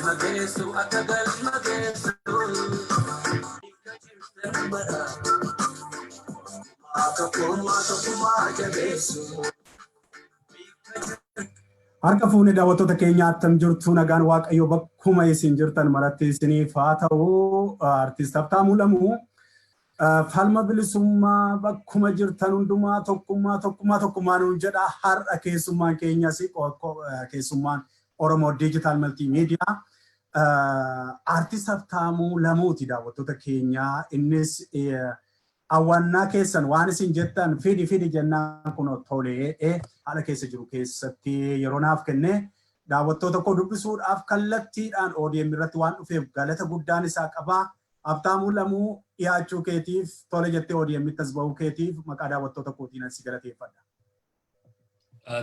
Magesu akagal magesu Harka fuunee daawwattoota keenya attam jirtu nagaan waaqayyo bakkuma isin jirtan maratti isiniif haa ta'u artiist Habtaamuu Lamuu falma bilisummaa bakkuma jirtan hundumaa tokkummaa nuun jedha har'a keessummaan keenyas keessummaan Oromoo Digital Multimedia artiist Habtaamuu Lamuuti daawwattoota keenya innis awwannaa keessan waan isin jettan fidi jennaan kun tolee haala keessa jiru keessatti yeroo naaf kenne daawwattoota koo dubbisuudhaaf kallattiidhaan ODM irratti waan dhufeef galata guddaan isaa qaba. Habtaamuu Lamuu dhiyaachuu keetiif tole jettee ODM itti as bahuu keetiif maqaa daawwattoota kootiin si galateeffadha.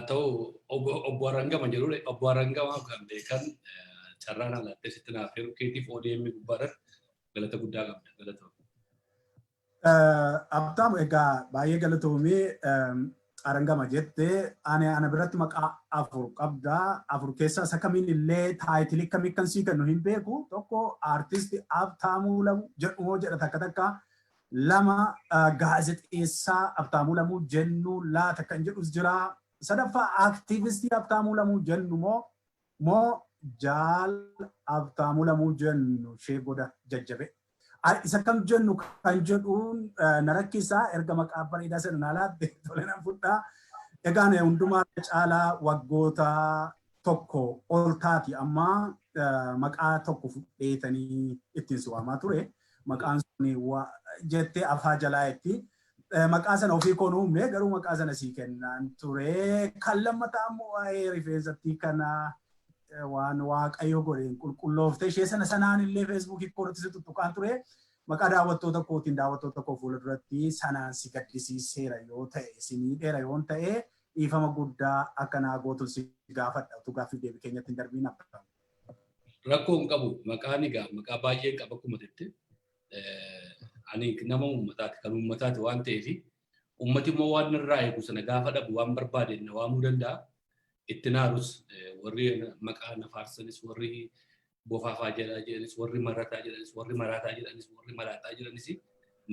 Ta'u obbo Arangama jedhudha. Obbo Arangama kan beekan carraan alatti sitti naaf yeroo keetiif ODM gubbaarratti galata guddaa qabda. Galata. Habtaamuu egaa baay'ee galatoomee Arangama jettee ana biratti maqaa afur qabda. Afur keessaa isa kamiin illee taayitilii kamii kan sii kennu hin beeku. Tokko artiist Habtaamuu Lamuu jedhu jedha takka lama gaazexeessaa Habtaamuu Lamuu jennu laata kan jedhus jira. Sadaffaa aktiivistii Habtaamuu Lamuu jennu moo jaal Habtaamuu Lamuu jennu shee goda jajjabe. Isa kam jennu kan jedhuun na rakkisaa erga maqaa bareedaa sana naalaatti tole nan fudhaa. Egaan hundumaa caalaa waggoota tokko ol taati amma maqaa tokko fudheetanii ittiin si waamaa ture. Maqaan sun jettee afaa jalaa itti. Maqaa sana ofii koon uumne garuu maqaa sana sii kennaan ture. Kan lammataa immoo waa'ee rifeensatti kana waan waaqayyo godheen qulqullooftee ishee sanaan illee feesbuukii koorratti si tuttuqaan ture. Maqaa daawwattoota kootiin daawwattoota koo fuula duratti sanaan si gaddisiiseera yoo ta'e isinii dheera yoo ta'e dhiifama guddaa akkanaa gootu si gaafadha utuu gaaffii deebii keenyatti hin darbiin akka. Rakkoo hin qabu maqaan egaa maqaa baay'ee qaba akkuma jette. Ani nama uummataati kan uummataati waan ta'eef uummati immoo waan irraa eegu sana gaafa dhabu waan barbaade na waamuu danda'a. Itti naarus warri maqaa na faarsanis warri bofaafaa jedhanis warri marataa jedhanis warri maraataa jedhanis warri maraataa jedhanis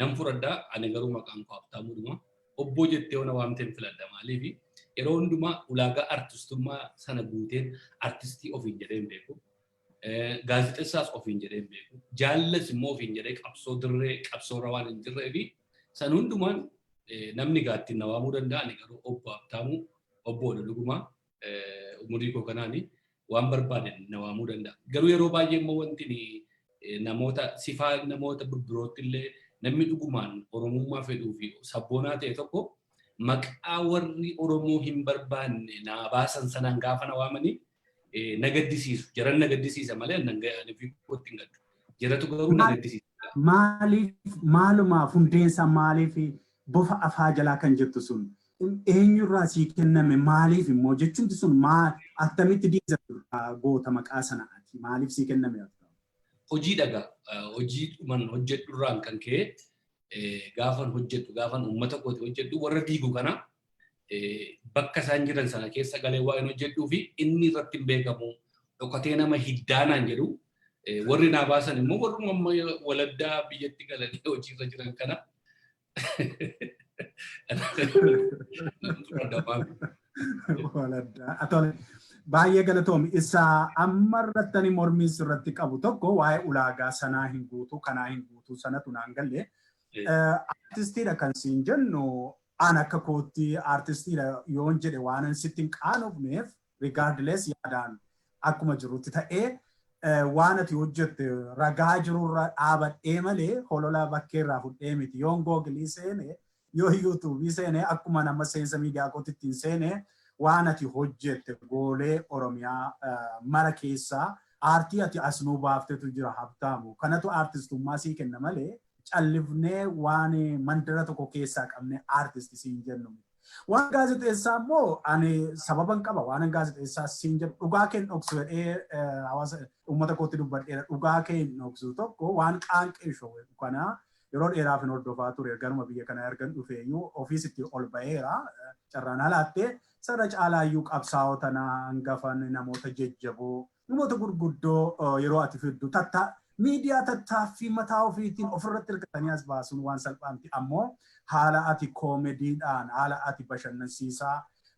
nan fudhadhaa ani garuu maqaan koo Habtaamuu Lamuu obbo jettee ona waamteen filadha maaliif yeroo hundumaa ulaagaa artistummaa sana guuteen artistii ofiin jedhee hin beeku. Gaazexeessaas ofiin jedhee hin beeku. Jaallas immoo ofiin jedhee qabsoo dirree qabsoorra waan hin jirree fi san hundumaan namni gaattiin na waamuu danda'a ani garuu obbo Habtaamuu obboodha dhugumaa. Umurii koo kanaani waan barbaade na waamuu danda'a. Garuu yeroo baay'ee immoo wanti namoota sifaa namoota birbirootti illee namni dhugumaan Oromummaa fedhuu fi sabboonaa ta'e tokko maqaa warri Oromoo hin barbaanne naa baasan sanaan gaafa na waamanii na gaddisiisu. Jaran na gaddisiisa malee nan ga'anii fi kootti hin gaddu. Jaratu garuu na gaddisiisa. Maalumaaf hundeensa maaliif bofa afaa jalaa kan jettu sun eenyurraa sii kenname maaliif immoo jechuun sun attamitti diiza goota maqaa sanaati maaliif sii kenname? Hojii dhagaa hojii dhuman hojjedhurraan kan ka'e gaafan hojjedhu gaafan uummata kooti hojjedhu warra diigu kana bakka isaan jiran sana keessa galee waan hojjedhuu fi inni irratti hin beekamu dhokatee nama hiddaanaan jedhu warri naa baasan immoo warri amma waladdaa biyyatti galanii hojiirra jiran kana. Baay'ee galatoomi isa amma irratti mormii irratti qabu tokko waa'ee ulaagaa sanaa hin guutuu kanaa hin guutuu sanatu naan galle. Artistiidha kan siin jennu an akka kootti artistiidha yoon jedhe waan sitti hin qaanofneef regardless yaadaan akkuma jirutti ta'ee waan ati hojjette ragaa jirurra dhaabadhee malee holola bakkeerraa fudhee miti yoon googilii seene yoo YouTube seene akkuma nama seensa miidiyaa kootitti seene waan ati hojjette goolee Oromiyaa mara keessaa aartii ati asnuu baaftetu jira Habtaamuu. Kanatu aartistummaa sii kenna malee callifnee waan mandara tokko keessaa qabne aartistii siin jennu. Waan gaazexeessaa immoo ani sababan qaba waan gaazexeessaa siin jedhu dhugaa keen dhoksu jedhee hawaasa uummata kootti dubbadheera dhugaa keen dhoksu tokko waan qaanqee showwe kana yeroo dheeraaf hin hordofaa ture garuma biyya kana ergan dhufeeyyuu ofiisitti ol ba'eera carraan alaattee sarara caalaayyuu qabsaa'ota hangafan namoota jajjaboo namoota gurguddoo yeroo ati fiddu miidiyaa tattaaffii mataa ofiitiin ofirratti hirkatanii as baasuun waan salphaamti ammoo haala ati koomediidhaan haala ati bashannansiisaa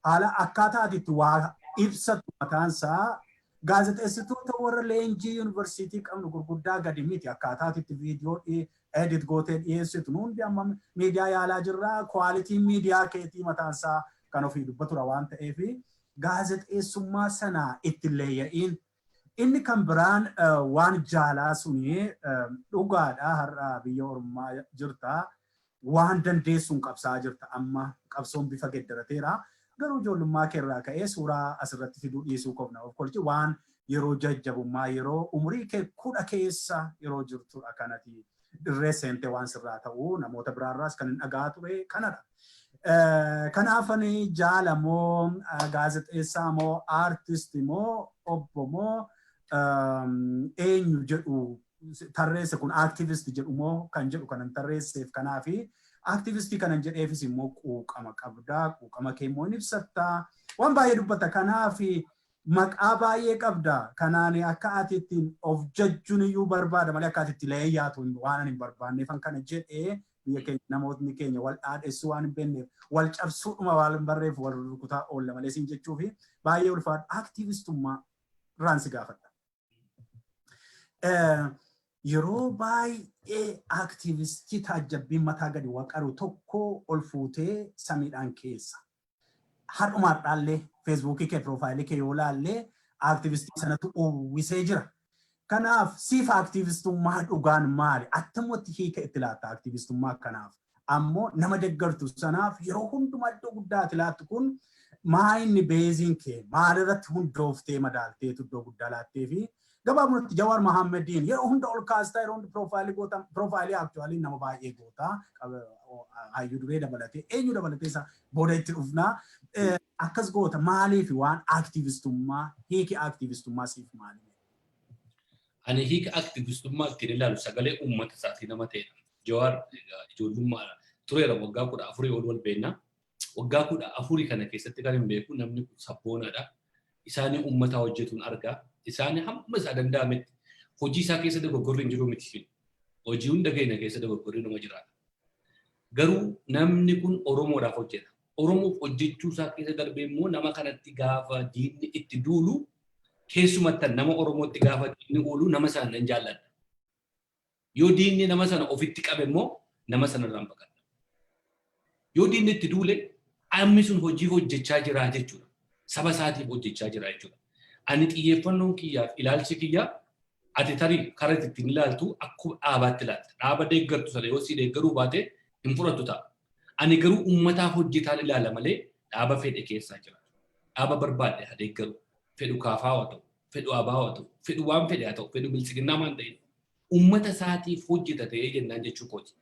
haala akkaataa ati itti waa ibsatu mataansaa gaazexeessitoota warra leenjii yuunivarsiitii qabnu gurguddaa gadi miti akkaataa ati itti viidiyoo edit gootee dhiyeessitu hundi amma miidiyaa yaalaa jirra kwaalitiin miidiyaa keetii mataansaa kan ofii dubbatura waan ta'eef gaazexeessummaa sanaa itti leeyya'iin inni kan biraan waan jaalaa suni dhugaadha har'a biyya ormaa jirta waan dandeessuun qabsaa jirta amma qabsoon bifa geddarateera garuu ijoollummaa keerraa ka'ee suuraa asirratti fiduu dhiisuu qofna of kolchi waan yeroo jajjabummaa yeroo umurii kee 10 keessa yeroo jirtudha kanati dirree seentee waan sirraa ta'uu namoota biraarraas kan hin dhagaa ture kanadha. Kanaafani jaalamoo gaazexeessaa moo aartistii moo obbo moo eenyu jedhu tarreesse kun aktivistii jedhu moo kan jedhu kanan tarreesseef kanaafi aktivistii kanan jedheefis immoo quuqama qabdaa quuqama kee immoo ibsattaa waan baay'ee dubbata kanaafi maqaa baay'ee qabda kanaan akka ati ittiin of jajjuun iyyuu barbaada malee akka ati itti leeyyaatu waan ani hin barbaanneefan kana jedhee biyya keenya namootni keenya wal dhaadhessuu waan hin beekneef wal cabsuudhuma waan hin barreef wal rukutaa oolla malee siin jechuufi baay'ee ulfaadha aktivistummaa irraan si gaafadha. Yeroo baay'ee aktivistii taajjabbiin mataa gadi waqaru tokko ol fuutee samiidhaan keessa. Har'umaadhaallee feesbuukii kee piroofaayilii kee yoo laallee aktivistii sanatu uwwisee jira. Kanaaf siif aktivistummaa dhugaan maali? Attamatti hiika itti laatta aktivistummaa kanaaf. Ammoo nama deeggartu sanaaf yeroo hundumaa iddoo guddaa itti laattu kun maayinni beeziin kee maalirratti hundooftee madaalteetu iddoo guddaa laattee fi gabaabumatti Jawaar Mohammediin yeroo hunda ol kaastaa yeroo hunda piroofaayilii aktuwaalii nama baay'ee gootaa hayyuu duree dabalatee eenyu dabalatee isa booda itti dhufnaa akkas goota maaliif waan aktivistummaa hiiki aktivistummaa siif maali? Ani hiika aktivistummaa ittiin ilaalu sagalee uummata isaatii nama ta'edha. Jawaar ijoollummaa tureera waggaa 14 ol wal beekna. Waggaa 14 kana keessatti kan hin beeku namni kun sabboonaadha. Isaanii uummata hojjetuun argaa. Isaanii hamma isaa danda'ametti hojii isaa keessa dogoggorri hin jiru miti. Hojii hunda keenya keessa dogoggorri nama jiraata. Garuu namni kun Oromoodhaaf hojjeta. Oromoof hojjechuu isaa keessa darbee immoo nama kanatti gaafa diinni itti duulu keessumatti nama Oromootti gaafa diinni oolu nama sana nan jaalladha. Yoo diinni nama sana ofitti qabe immoo nama sana irraan baqadha. Yoo diinni itti duule ammi sun hojii hojjechaa jira jechuudha. Saba isaatiif hojjechaa jira jechuudha. Ani xiyyeeffannoon kiyyaaf ilaalchi kiyyaa ati tarii karaa ittiin ilaaltu akkuma dhaabaatti ilaalta. Dhaaba deeggartu sana yoo si deeggaruu baate hin fudhattu ta'a. Ani garuu uummataaf hojjetaan ilaala malee dhaaba fedhe keessaa jira. Dhaaba barbaade haa deeggaru. Fedhu kaafaa haa ta'u, fedhu abaa haa ta'u, fedhu waan fedhe haa ta'u, fedhu bilisiginnaa maan ta'e. Uummata isaatiif hojjeta ta'ee jennaan jechuu kooti.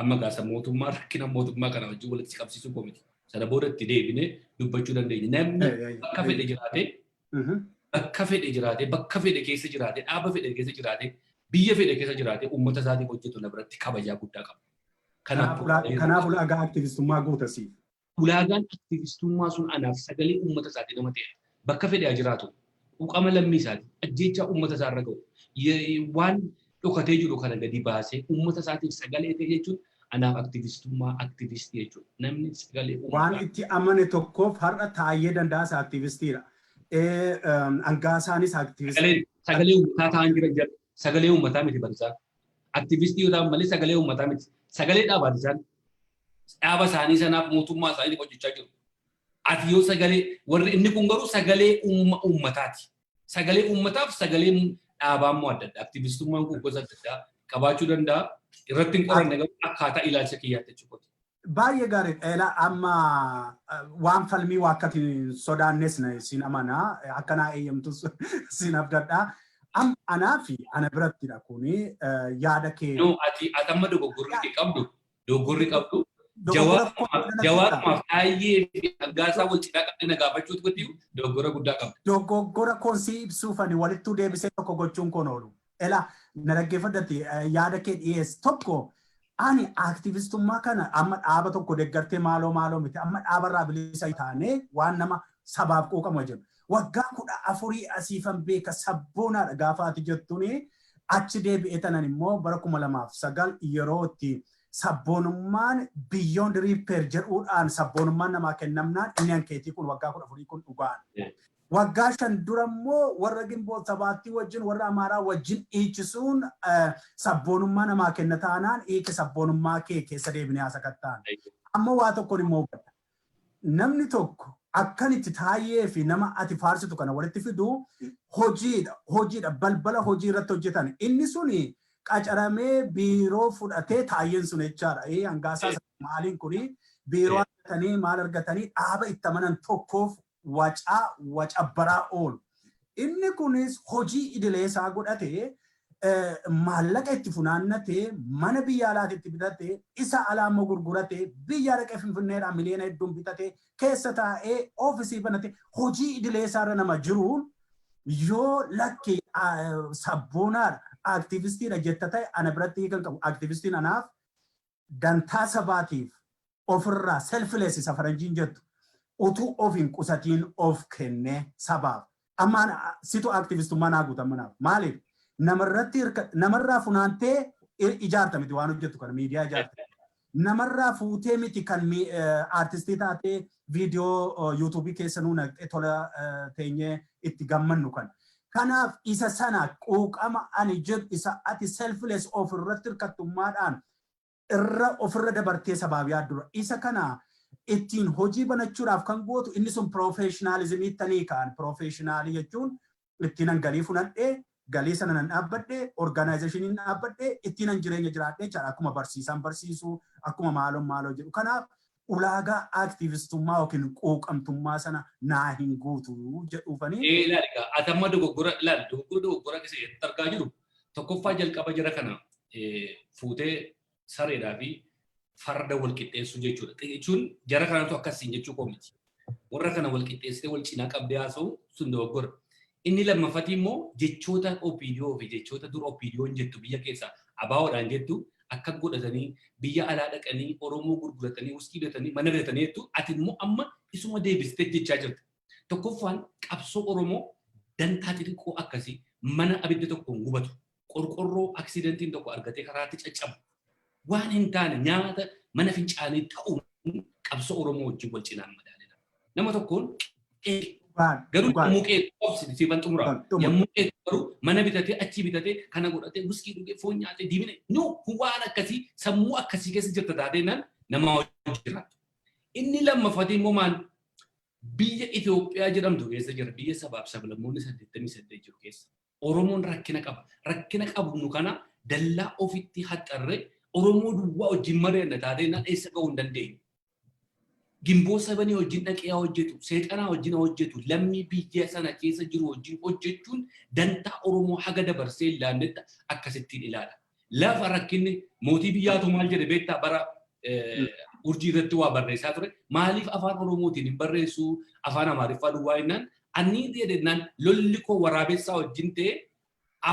Amma gaasa mootummaa rakkina mootummaa kana wajjin walitti qabsiisuu koomiti. Sana booda itti deebinee dubbachuu dandeenya. Namni bakka fedhe jiraatee bakka fedhe jiraatee bakka fedhe keessa jiraatee dhaaba fedhe keessa jiraatee biyya fedhe keessa jiraatee uummata isaatiin hojjetu na biratti kabajaa guddaa qaba. Kanaaf ulaagaa aktivistummaa guutasi. Ulaagaan aktivistummaa sun anaaf sagalee uummata isaatii nama ta'e bakka fedhe haa jiraatu quuqama lammii isaatii ajjeechaa uummata isaa irra ga'u waan dhokatee jiru kana gadi baasee uummata isaatiif sagalee ta'e jechuun anaaf aktivistummaa aktivistii jechuudha. Namni sagalee waan itti amane tokkoof har'a taa'ee danda'as aktivistiidha. Angaasaanis aktivistii. Sagalee uummataa ta'an jira sagalee uummataa miti barisaa. Aktivistii yoo ta'an malee sagalee uummataa miti. Sagalee dhaabaati isaan. Dhaaba isaanii sanaaf mootummaa isaanii hojjechaa jiru. Ati yoo sagalee warri inni kun garuu sagalee uummataati. Sagalee uummataaf sagalee dhaabaa immoo adda adda. Aktivistummaan kun gosa adda addaa qabaachuu danda'a. Irratti hin qoranne garuu akkaataa ilaalcha kiyyaatti jechuudha. Baay'ee gaariidha. Amma waan falmii waa akkati sodaannes siin amanaa akkanaa eeyyamtus siin abdadhaa. Anaa fi ana birattidha kuni yaada kee. Ati amma dogoggorri qabdu jawaatumaaf baay'ee fi Angaasaa wal cinaa qabdee na gaafachuutu godhiyu dogoggora guddaa qabdu. Dogoggora konsii ibsuuf ani walittuu deebisee tokko gochuun kun oolu. Na dhaggeeffadhatti yaada kee dhiyeessi tokko ani aktivistummaa kana amma dhaaba tokko deeggartee maaloo miti amma dhaabarraa bilisa taanee waan nama sabaaf quuqama jiru. waggaa 14 asiifan beeka sabboonaadha gaafa ati jettuuni achi deebi'ee tanan immoo bara 2009 yeroo itti sabboonummaan beyond repair jedhuudhaan sabboonummaan namaa kennamnaan inni ankeetii kun waggaa 14 kun dhugaan. Waggaa 5 dura immoo warra Gimboot Sabaattii wajjin warra Amaaraa wajjin dhiichisuun sabboonummaa namaa kenna taanaan hiika sabboonummaa kee keessa deebinee haasakattaan. Amma waa tokkoon immoo hubadha. Namni tokko akkan itti taayee fi nama ati faarsitu kana walitti fidu hojiidha balbala hojii irratti hojjetan. Inni suni qacaramee biiroo fudhatee taayeen sun jechaadha. Hangaasaa maaliin kuni biiroo argatanii maal argatanii dhaaba itti amanan tokkoof wacabbaraa oolu. Inni kunis hojii idilee isaa godhatee maallaqa itti funaannatee mana biyya alaatti itti bitatee isa alaammoo gurguratee biyya dhaqee Finfinneedhaan miliyoona hedduun bitatee keessa taa'ee oofisii banatee hojii idilee isaarra nama jiruun yoo lakki sabboonaadha aktivistiidha jetta ta'e ana biratti hiikan qabu. Aktivistiin anaaf dantaa sabaatiif ofirraa selfless isa faranjiin jettu utuu of hin qusatiin of kennee sabaaf. Ammaan situ aktivistummaa naa guutamanaaf. Maaliif? Namarraa funaantee ijaarta miti waan hojjettu kana miidiyaa ijaarta. Namarraa fuutee miti kan aartistii taatee viidiyoo yuutuubii keessa nuu naqxee tola teenyee itti gammannu kana. Kanaaf isa sana quuqama ani jedhu isa ati selfless of irratti hirkattummaadhaan ofirra dabartee sabaaf yaaddura. Isa kana ittiin hojii banachuudhaaf kan gootu inni sun professionalismii tanii kaan professionaalii jechuun ittiin galii funadhee galii sana nan dhaabbadhee organizationin dhaabbadhee ittiin jireenya jiraadhee jira akkuma barsiisaan barsiisuu akkuma maaloo jedhu. Kanaaf ulaagaa aktivistummaa yookiin quuqamtummaa sana naa hin guutu jedhuufanii. Ilaali atamma dogoggora keessatti argaa jiru tokkoffaa jalqaba jira kana fuutee sareedhaa fi farda wal qixxeessuu jechuudha. Jechuun jara kanatu akkasiin jechuu koo miti. Warra kana wal qixxeessitee wal cinaa qabdee haasa'u sun dogoggora. Inni lammaffati immoo jechoota OPDO fi jechoota dur OPDO'n jettu biyya keessaa abaawoodhaan jettu akka godhatanii biyya alaa dhaqanii Oromoo gurguratanii wuskii bitatanii mana bitatanii jettu ati immoo amma isuma deebistee jechaa jirta. Tokkoffaan qabsoo Oromoo dantaa xixiqqoo akkasii mana abidda tokkoon gubatu qorqorroo aksidentiin tokko argatee karaatti caccabu waan hin taane nyaata mana fincaanii ta'uun qabsoo Oromoo wajjin wal cinaan madaalina. Nama tokkoon garuu muqee qobsi siifan xumuraa. Yommuu garuu mana bitatee achi bitatee kana godhatee wuskii dhugee foon nyaatee diimine waan akkasii sammuu akkasii keessa jirta taateenaan nama wajjin jiraatu. Inni lammaffati immoo maal biyya Itoophiyaa jedhamtu keessa jira biyya sabaaf sablammoonni 88 jiru keessa. Oromoon rakkina qaba. Rakkina qabnu kana dallaa ofitti haxxarree Oromoo duwwaa wajjin mari'anna taateenaan eessa ga'uu hin dandeenyu. Gimboo sabanii wajjin dhaqee hojjetu, seexanaa wajjin hojjetu, lammii biyya sana keessa jiru wajjin hojjechuun dantaa Oromoo haga dabarsee ilaalletta akkasittiin ilaala. Lafa rakkinni mootii biyyaatu maal jedhe beektaa bara urjii irratti waa barreessaa ture. Maaliif afaan Oromootiin hin barreessu afaan Amaariffaa duwwaa jennaan anni jedhennaan lolli koo waraabessaa wajjin ta'e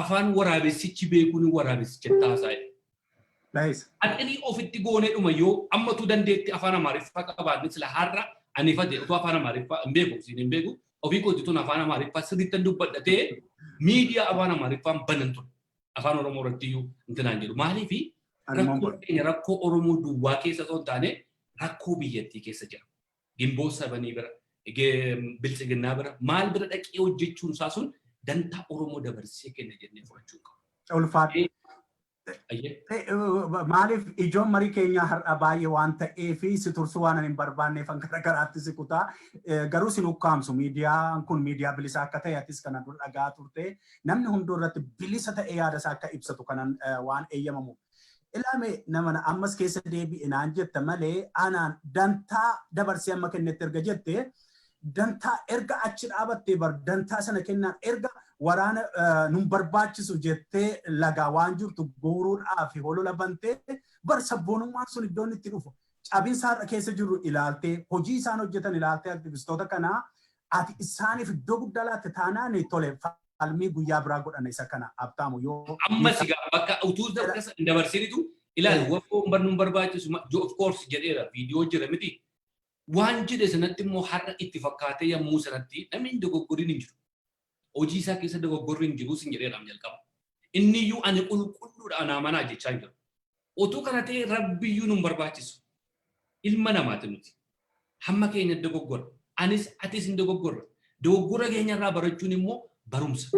afaan waraabessichi beekuun waraabessicha taasisa. Ani ofitti goonee dhuma yoo ammatu dandeetti afaan Amaariffaa qabaanne sila har'a ani fadhe utuu afaan Amaariffaa hin beeku siin hin beeku ofii kootituun afaan Amaariffaa sirriittan dubbadhatee miidiyaa afaan Amaariffaan banan ture afaan Oromoo irratti iyyuu intinaan jedhu maaliifi rakkoo Oromoo duwwaa keessa osoo hin taane rakkoo biyyattii keessa jira. Gimboo sabanii bira bilchiginnaa bira maal bira dhaqee hojjechuun isaa sun dantaa Oromoo dabarsee kenna jennee fudhachuu qabu. Maaliif ijoon marii keenyaa har'a baay'ee waan ta'eef si tursuu waan hin barbaanneef garaagaraatti si kutaa garuu si nukkaamsu miidiyaan kun miidiyaa bilisa akka ta'e atis kana dur dhagaa turte namni hunduu irratti bilisa ta'e yaada isaa akka ibsatu kanan waan eeyyamamu. Ilaame nama ammas keessa deebi'inaan jetta malee anaan dantaa dabarsee amma kennetti erga jette dantaa erga achi dhaabattee bar dantaa sana kennaan erga waraana nun barbaachisu jettee lagaa waan jirtu guuruudhaa fi holola bantee bar sabboonummaan sun iddoon itti dhufu. Cabiinsa har'a keessa jiru ilaaltee hojii isaan hojjetan ilaaltee aktivistoota kanaa ati isaaniif iddoo guddaa laatte taanaan tole falmii guyyaa biraa godhan isa kana abtaamu yoo. Ammas egaa bakka utuu dabarsinitu ilaali wafoon barnuun barbaachisu of course jedheera viidiyoo jira miti. Waan jedhe sanatti immoo har'a itti fakkaatee yommuu sanatti namni dogoggoriin hin jiru. Hojii isaa keessa dogoggorri hin jiru sin jedheedhaan jalqaba. Inni iyyuu ani qulqulluudha anaa manaa jechaa jiru. Otuu kana ta'e rabbiyyuu nu barbaachisu. Ilma namaati nuti. Hamma keenya dogoggora. Anis atis hin dogoggorra. Dogoggora keenya irraa barachuun immoo barumsa.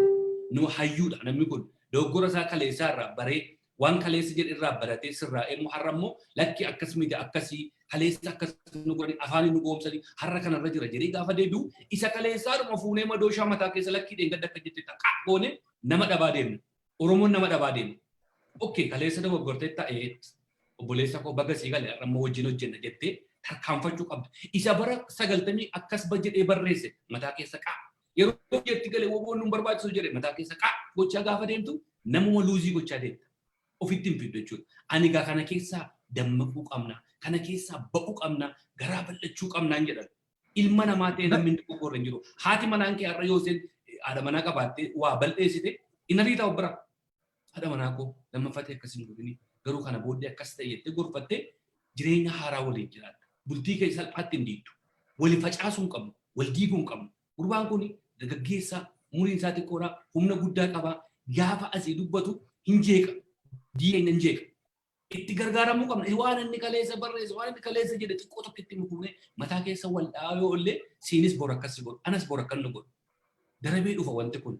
Nu hayyuudha namni kun. Dogoggora isaa kaleessaa irraa baree waan kaleessa jedhe irraa baratee sirraa immoo har'a immoo lakki akkas miti akkasii kaleessa akkas nu godhani afaan nu goomsanii har'a kanarra jira jedhee gaafa deebi'u isa kaleessaa dhuma fuunee madooshaa mataa keessa lakkii dheengadda akka jette taqa goone nama dhabaa deemna. Oromoon nama dhabaa deemna. Okkee kaleessa dogoggortee ta'ee obboleessa koo baga sii galee har'a immoo wajjin hojjenna jettee tarkaanfachuu qabda. Isa bara 90 akkas jedhee barreesse mataa keessa qaa. Yeroo jetti galee woboon nu barbaachisu jedhe mataa keessa qaa gochaa gaafa deemtu namuma luuzii gochaa deemta. Ofitti hin fiddu jechuudha. Ani gaa kana keessaa dammaquu qabna. Kana keessaa ba'uu qabna. Garaa bal'achuu qabnaan jedhan. Ilma namaa ta'e namni hin dogoggorre hin jiru. Haati manaan kee har'a yoo isheen haadha manaa qabaattee waa bal'eessite inni riitaa of bira. Haadha manaa koo lammaffate akkas hin godhini. Garuu kana booddee akkas ta'e jettee gorfattee jireenya haaraa waliin jiraata. Bultii kee salphaatti hin diigdu. Wali facaasuu hin qabnu. Wal diiguu hin qabnu. Gurbaan kun dargaggeessaa umuriin isaa xiqqoodhaa humna guddaa qabaa. Gaafa asii dubbatu hin jeeqa. Diin hin jeeqa. Itti gargaaramuu qabna. Waan inni kaleessa barreesse waan inni kaleessa jedhe xiqqoo tokko itti mukuune mataa keessa wal dhaabee ollee siinis bor akkas godhu. Anas bor akkan nu godhu. Darabee dhufa wanti kun.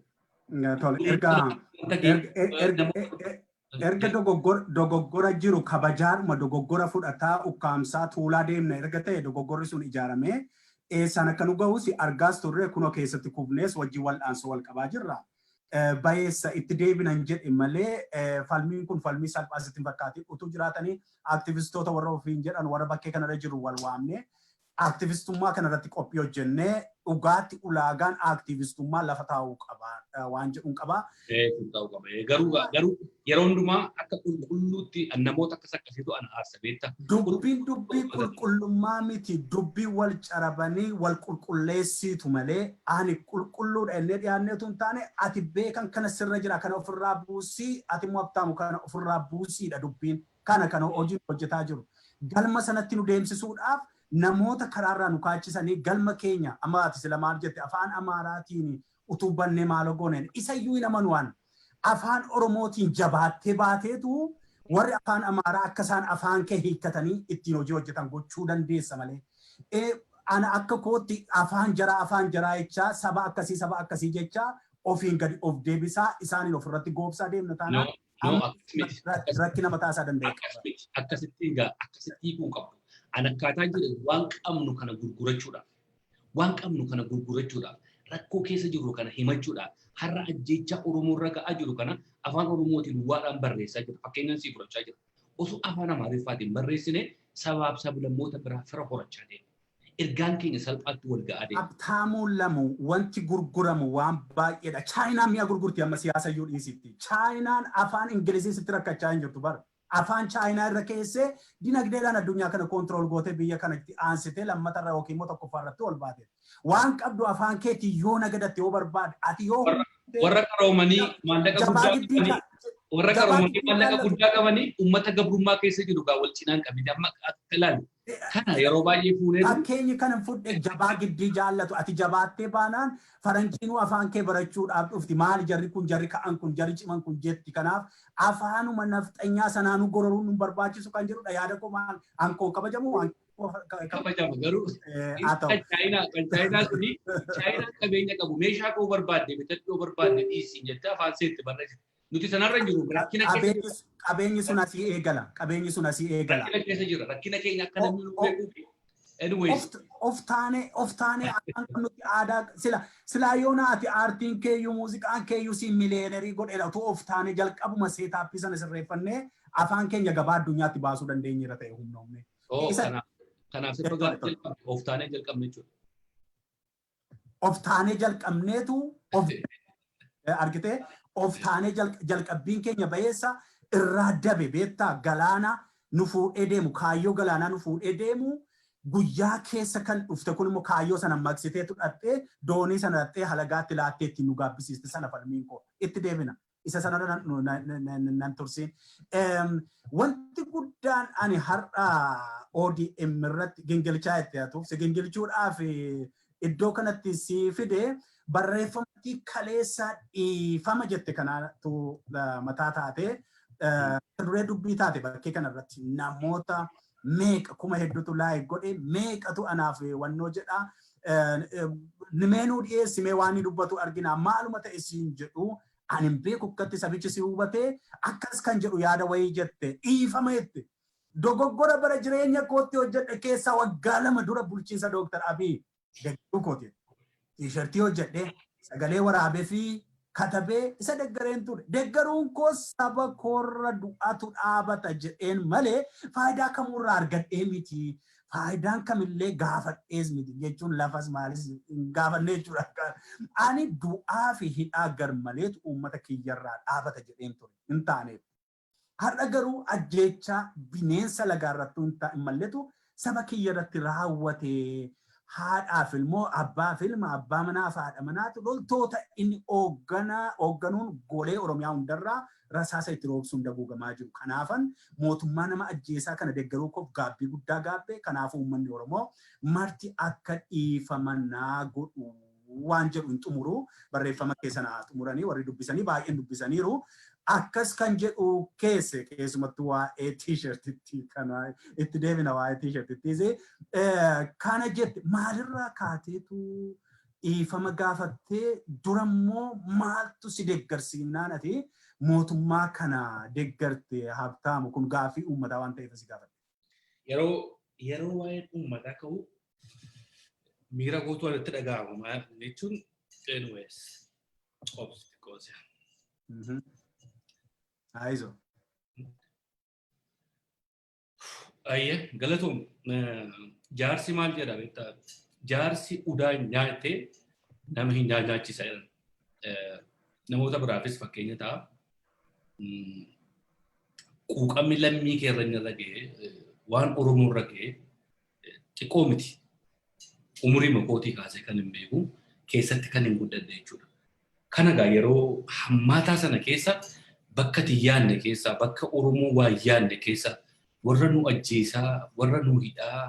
Erga dogoggora jiru kabajaadhuma dogoggora fudhataa ukkaamsaa tuulaa deemna erga ta'e dogoggorri sun ijaaramee eessaan akka nu ga'us argaas turre kunoo keessatti kubnees wajjin wal'aansoo wal qabaa jirra. Bayeessa itti deebinan jedhe malee falmiin kun falmii salphaasitti hin fakkaatiin utuu jiraatanii aktivistoota warra ofiin jedhan warra bakkee kanarra jiru wal waamne aktivistummaa kanarratti qophii hojjennee dhugaatti ulaagaan aktivistummaa lafa taa'uu qaba waan jedhuun qaba. Garuu yeroo hundumaa akka qulqulluutti namoota akkas akkasiitu an aarsa beekta. Dubbiin dubbii qulqullummaa miti dubbii wal carabanii wal qulqulleessitu malee ani qulqulluudha innee dhiyaanneetu hin taane ati beekan kana sirra jira kana ofirraa buusii ati immoo abtaamu kana ofirraa buusiidha dubbiin kana hojii hojjetaa jiru. Galma sanatti nu deemsisuudhaaf namoota karaarraa nu kaachisanii galma keenya amma ati sila maal jette afaan Amaaraatiin utuu bannee maaloo gooneen isa iyyuu hin amanuwaan afaan Oromootiin jabaattee baateetu warri afaan Amaaraa akka isaan afaan kee hiikkatanii ittiin hojii hojjetan gochuu dandeessa malee. Ana akka kootti afaan jaraa jechaa saba akkasii jechaa ofiin gadi of deebisaa isaaniin ofirratti goobsaa deemna taanaan rakkina mataa isaa danda'e. Akkasitti hiikuu qabdu. An akkaataa jedhe waan qabnu kana gurgurachuudhaaf rakkoo keessa jiru kana himachuudhaaf har'a ajjeechaa Oromoo irra ga'aa jiru kana afaan Oromootiin waadhaan barreessaa jira. Fakkeenyaan sii fudhachaa jira. Osoo afaan Amaariffaatiin barreessine sabaaf sablammoota biraa fira horachaa deema. Ergaan keenya salphaatti wal ga'aa deema. Abtaamuun lamu wanti gurguramu waan baay'eedha. Chaayinaan mi'a gurgurti amma siyaasa iyyuu dhiisitti. Chaayinaan afaan Ingiliziitti rakkachaa hin jirtu bara. Afaan Chaayinaa irra keessee dinagdeedhaan addunyaa kana koontirool gootee biyya kanatti aansitee lammatarra yookiin immoo tokkoffaarratti ol baate. Waan qabdu afaan keetii yoo nagadatte yoo barbaade ati yoo warra qaroomanii maallaqa guddaa qabanii uummata gabrummaa keessa jiru gaa wal cinaan qabite amma akka ilaalu. Kana yeroo baay'ee fuunee fakkeenyi kana fudhe jabaa giddii jaallatu ati jabaattee baanaan faranjiinuu afaan kee barachuudhaaf dhufti maali jarri kun jarri ka'an kun jarri ciman kun jetti kanaaf afaanuma nafxanyaa sanaanuu gororuun nu barbaachisu kan jedhudha yaada koo maal ankoo kabajamu kabajama garuu Chaayinaa suni Chaayinaa qabeenya qabu meeshaa koo barbaadde bitachuu barbaadde dhiisiin jettee afaan seetti barreessite. Nuti sanarra jiru rakkina keessa qabeenyi sun asii eegala. Rakkina keessa jira rakkina keenya akka namni nu beekuufi. Anyways of taane nuti aadaa sila yoona ati aartiin keeyyuu muuziqaan keeyyuu si miliyeenerii godheedha utuu of taane jalqabuma seetaappii sana sirreeffannee afaan keenya gabaa addunyaatti baasuu dandeenyeera ta'e humnoomne. Kanaaf sirba of taanee jalqabne jechuudha. Of taanee jalqabneetu argitee of taanee jalqabbiin keenya bayeessa irraa dabe beektaa galaana nu fuudhee deemu kaayyoo galaanaa nu fuudhee deemu guyyaa keessa kan dhufte kun immoo kaayyoo sana maqsiteetu dhattee doonii sana dhattee halagaatti laattee ittiin nu gaabbisiiste sana falmiin koo itti deebina. isa sanarra nan tursin. Wanti guddaan ani har'a ODM irratti gingilchaa itti hatuuf si gingilchuudhaaf iddoo kanatti si fide barreeffamti kaleessa dhiifama jette kanaatu mataa taate duree dubbii taate bakkee kanarratti namoota meeqa kuma hedduutu laayik godhe meeqatu anaaf wannoo jedha nimeenuu dhiyeessimee waan dubbatu argina maaluma ta'e siin jedhu ani beeku akkatti sabichi si hubatee akkas kan jedhu yaada wayii jette dhiifama jette dogoggora bara jireenya kootti hojjedhe keessaa waggaa 2 dura bulchiinsa Dr. Abiy deeggaruu kooti tiishartii hojjedhe sagalee waraabee fi katabee isa deeggareen ture deeggaruun koo saba koorra du'atu dhaabata jedheen malee faayidaa kamurraa argadhee miti faayidaan kamillee gaafadhees miti jechuun lafas maalis gaafannee jechuudha ani du'aa fi hidhaa garmaleetu uummata kiyyarraa dhaabata jedheen ture hin taaneef har'a garuu ajjeechaa bineensa lagaarrattu hin malletu saba kiyyarratti raawwate haadhaaf ilmoo abbaa filma abbaa manaa fi haadha manaatu loltoota inni hoogganuun golee Oromiyaa hundarraa rasaasa itti roobsuun daguugamaa jiru. Kanaafan mootummaa nama ajjeesaa kana deeggaruu koof gaabbii guddaa gaabbee kanaafuu uummanni Oromoo marti akka dhiifamanaa godhu waan jedhu hin xumuru barreeffama keessanaa xumuranii warri dubbisanii baay'een dubbisaniiru. Akkas kan jedhu keessumattuu waa'ee tiishartitti kana itti deebina waa'ee tiishartittiisi kana jette maalirraa kaateetu dhiifama gaafattee durammoo maaltu si deeggarsiifnaan ati mootummaa kana deeggarte Habtaamu kun gaaffii uummataa waan ta'eef si gaafatte. Yeroo waa'een uummataa ka'u miira guutuu walitti dhaga'ama jechuun anyways obsi qoosee. Aizo. Ayya galatoom jaarsi maal jedha beektaa jaarsi udaan nyaatee nama hin nyaachisa jedhan namoota biraafis fakkeenya ta'a quuqamni lammii keerra irra ga'e waan Oromoo irra ga'e xiqqoo miti umurii makootii kaasee kan hin beeku keessatti kan hin guddadde jechuudha. Kana gaa yeroo hammaataa sana keessa bakka tiyyaanne keessa bakka Oromoo waa yaanne keessa warra nu ajjeesaa warra nu hidhaa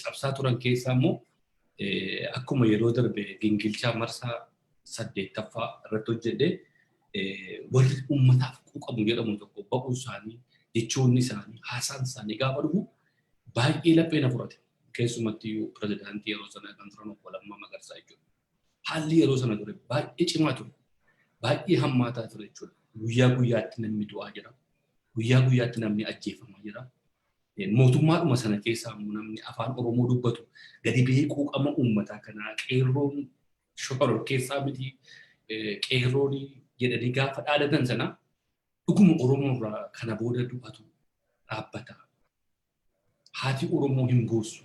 cabsaa turan keessaa immoo akkuma yeroo darbe gingilchaa marsaa 8ffaa irratti hojjedhe warri uummataaf quuqamu jedhamu tokko ba'uu isaanii jechoonni isaanii haasaan isaanii gaafa dhufu baay'ee laphee na furate keessumatti pirezidaantii yeroo sana kan turan obbo Lammaa Magarsaa jechuudha. Haalli yeroo sana ture baay'ee cimaa ture baay'ee hammaataa ture jechuudha. Guyyaa guyyaatti namni du'aa jira. Guyyaa guyyaatti namni ajjeefamaa jira. Mootummaadhuma sana keessaa immoo namni afaan Oromoo dubbatu gadi ba'ee quuqama uummataa kanaa qeerroon shokor keessaa miti qeerroon jedhanii gaafa dhaadatan sana dhuguma Oromoo irraa kana booda du'atu dhaabbata. Haati Oromoo hin boossu.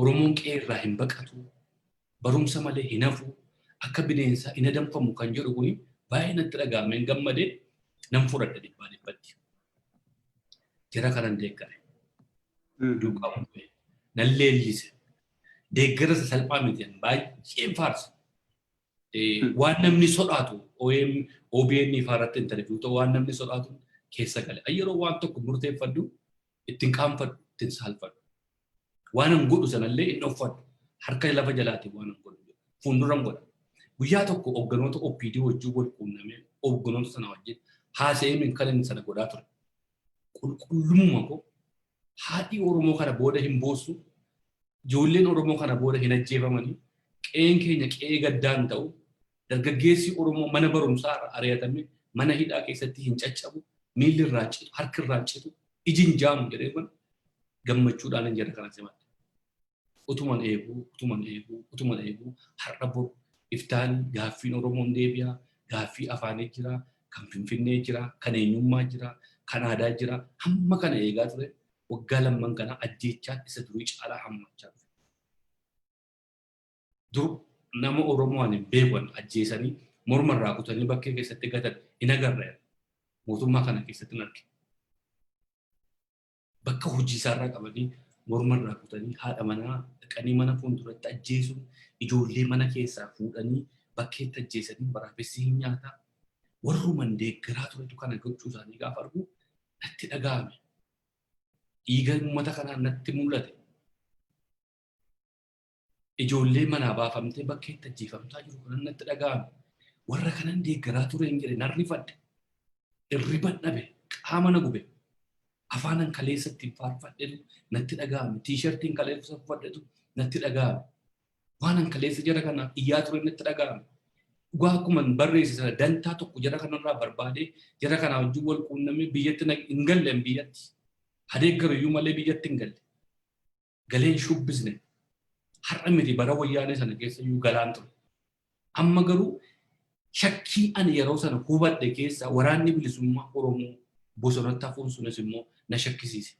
Oromoon qeerraa hin baqatu. Barumsa malee hin hafu. Akka bineensaa hin adamfamu kan jedhu kuni baay'ee natti dhaga'ameen gammadee nan fudhadha dhibbaa dhibbatti. Jara kanan deeggare. Duukaa bu'ee. Nan leellise. Deeggara salphaa miti baay'een faarsa. Waan namni sodaatu OBN faaratti interview ta'u waan namni sodaatu keessa gale. Yeroo waan tokko murteeffadhu ittiin qaanfadhu ittiin saalfadhu. Waan an godhu sanallee hin uffadhu. Harka lafa jalaatti waan an godhu. Fuulduran godha. Guyyaa tokko hogganoota OPD wajjin wal quunnamee hogganoota sana wajjin haasa'ee min kan inni sana godhaa ture. Qulqullummaa koo haadhi Oromoo kana booda hin boossu. Ijoolleen Oromoo kana booda hin ajjeefamanii. Qe'een keenya qe'ee gaddaan ta'u. Dargaggeessi Oromoo mana barumsaa ari'atame mana hidhaa keessatti hin caccabu. Miilli irraa citu, harki irraa citu, iji hin jaamu jedhee kun gammachuudhaan hin jedha kana simadde. Utuman eeguu har'a boru iftaan gaaffiin Oromoon deebi'a, gaaffii afaanii jira, kan Finfinnee jira, kan eenyummaa jira, kan aadaa jira. Hamma kana eegaa ture waggaa lamman kana ajjeechaan isa durii caalaa hammachaa ture. Dur nama Oromoon hin beekan ajjeesanii morma irraa kutanii bakkee keessatti gatan hin agarre. Mootummaa kana keessatti hin argine. Bakka hojii isaarraa qabanii morma irraa kutanii haadha manaa dhaqanii mana fuulduratti ajjeesuun ijoollee mana keessaa fuudhanii bakkeetti ajjeesanii waraabessi hin nyaataa. warruman deeggaraa turetu kana gochuu isaanii gaafa argu natti dhaga'ame. Dhiiga uummata kanaan natti mul'ate. Ijoollee manaa baafamtee bakkeetti ajjeefamtaa jiru kanan natti dhaga'ame. Warra kanan deeggaraa ture hin jedhe nan rifadhe. Irriban dhabe qaama na gube. Afaanan kaleessatti faarfadhetu natti dhaga'ame. Tiishartiin kaleessa uffadhetu natti dhaga'ame. Waanan kaleessa jara kanaaf iyyaa ture natti dhaga'ame. Dhugaa akkuma barreesse sana dantaa tokko jara kanarraa barbaadee jara kanaa wajjin wal quunnamee biyyatti hin galle biyyatti. Hadeeggaruyyuu malee biyyatti hin galle. Galeen shubbisne. Har'a miti bara wayyaanee sana keessa iyyuu galaan ture. Amma garuu shakkii ani yeroo sana hubadhe keessa waraanni bilisummaa Oromoo bosonatti hafuun sunis immoo na shakkisiise.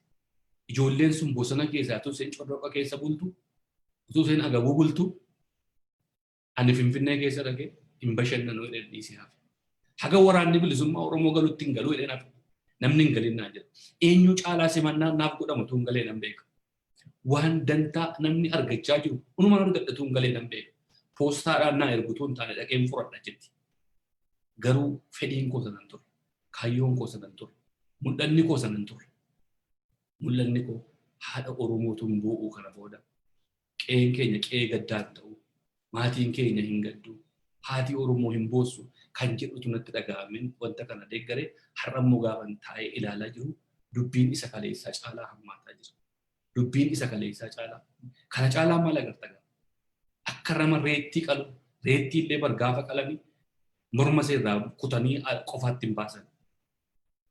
Ijoolleen sun bosona keessaa utuu isheen corroqa keessa bultu, utuu isheen agabuu bultu, ani Finfinnee keessa dhaqee hin bashannanu jedheen dhiisee hafe. Haga waraanni bilisummaa Oromoo galuutti hin galuu jedheen hafe. Namni hin galin naa jira. Eenyu caalaa simannaa naaf godhamu utuu hin galee nan beeka. Waan dantaa namni argachaa jiru unumaan argadhatu hin galee nan beeka. Poostaadhaan naa ergutuu hin taane dhaqeen fudhadha jetti. Garuu fedhiin koo sanan ture. Kaayyoon koo sanan ture. Mul'anni koo sanan ture. Mul'anni koo haadha Oromootuun boo'uu kana booda. Qe'een keenya qe'ee gaddaan ta'u. Maatiin keenya hin gaddu. Haati Oromoo hin boossu kan jedhutu natti dhaga'amin wanta kana deeggaree har'ammoo gaafan taa'ee ilaalaa jiru dubbiin isa kaleessaa caalaa hammaataa jira. Dubbiin isa kaleessaa caalaa. Kana caalaa maal agarta gaafa? Akka rama reettii qalu, reettii illee bargaafa qalanii morma seerraa kutanii qofaatti hin baasan.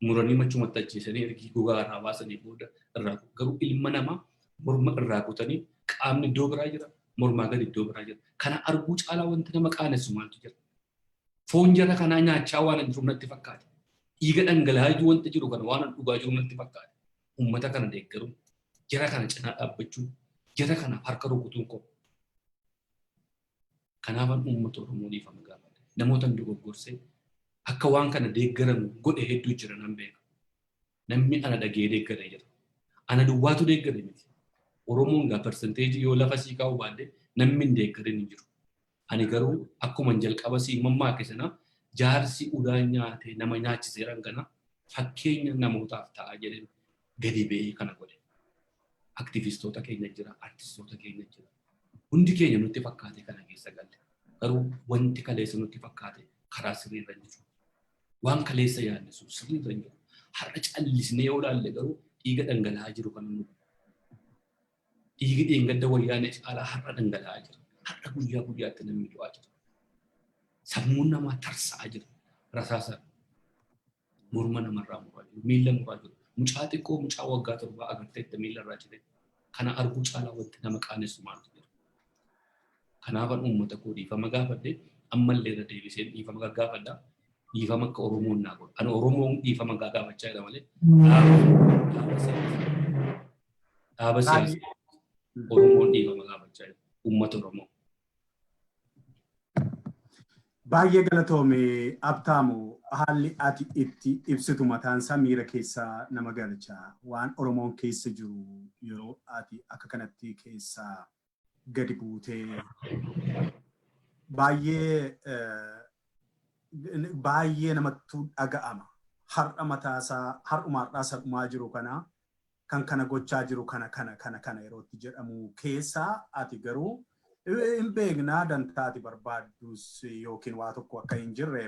Muranii machumatti ajjeesanii ergi gogaa irraa baasanii booda irraa garuu ilma namaa morma irraa kutanii qaamni iddoo biraa jira, mormaa gadi iddoo biraa jira. Kana arguu caalaa wanti nama qaanessu maaltu jira? Foon jara kanaa nyaachaa waan hin jiru natti fakkaate. Dhiiga dhangala'aa jiru wanti jiru kana waan dhugaa jiru natti fakkaate. Uummata kana deeggaruun, jara kana cinaa dhaabbachuun, jara kana harka rukutuun koo. Kanaafan uummata Oromoo dhiifama gaafate. Namoota dogoggorsee akka waan kana deeggaramu godhe hedduu jira nan beeka. Namni ana dhagee deeggaree jira. Ana duwwaatu deeggare miti. Oromoon gaa persenteejii yoo lafa sii kaa'u baadde namni hin deeggarin hin jiru. Ani garuu akkuma jalqaba sii mammaake sana jaarsi udaan nyaate nama nyaachiseeran kana fakkeenya namootaaf ta'a jedhee gadi ba'ee kana godhe. Aktivistoota keenya jira, artistoota keenya jira. Hundi keenya nutti fakkaate kana keessa galle. Garuu wanti kaleessa nutti fakkaate karaa sirriirra jiru. Waan kaleessa yaadne sun sirriirra jiru. Har'a callisnee yoo ilaalle garuu dhiiga dhangala'aa jiru kan nuti. Dhiigi dheengadda wayyaanee caalaa har'a dhangala'aa jira. Har'a guyyaa guyyaatti namni du'aa jira. Sammuun namaa tarsa'aa jira. Rasaasa morma namarraa muraa jiru. Miila muraa jiru. Mucaa xiqqoo mucaa waggaa 7 agarteetta miila irraa jire. Kana arguu caalaa wanti nama qaanessu maaltu jira. Kanaafan uummata koo dhiifama gaafadhe ammallee irra deebiseen dhiifama gaggaafadha. Dhiifama akka Oromoon naa godha. Ani Oromoon dhiifama gaggaafachaa jira malee dhaaba siyaasaa Oromoon dhiifama gaafachaa jira. Uummata Oromoo. Baay'ee galatoomee Abtaamu haalli ati itti ibsitu mataan isaa miira keessaa nama galcha. Waan Oromoon keessa jiru yeroo ati akka kanatti keessaa gadi buutee baay'ee namatti dhaga'ama. Har'a mataasaa har'umaadhaa sar'umaa jiru kana kan kana gochaa jiru kana yeroo itti jedhamu keessaa ati garuu hin beeknaa dantaati barbaaddus yookiin waa tokko akka hin jirre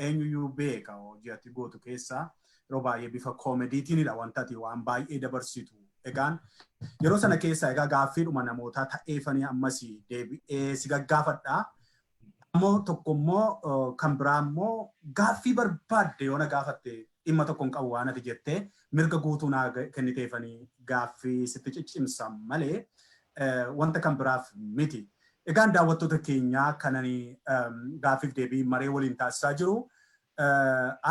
eenyuyyuu beeka hojii ati gootu keessaa yeroo baay'ee bifa koomediitiinidha wanta ati waan baay'ee dabarsitu. Egaan yeroo sana keessaa egaa gaaffiidhuma namootaa ta'eefanii ammas deebi'ee si gaggaafadhaa. Ammoo tokko immoo kan biraa immoo gaaffii barbaadde yoo na gaafatte dhimma tokko hin qabu waan ati jettee mirga guutuu naa kenniteefanii gaaffii sitti ciccimsa malee wanta kan biraaf miti. Egaan daawwattoota keenyaa kananii gaaffiif deebii maree waliin taasisaa jiru.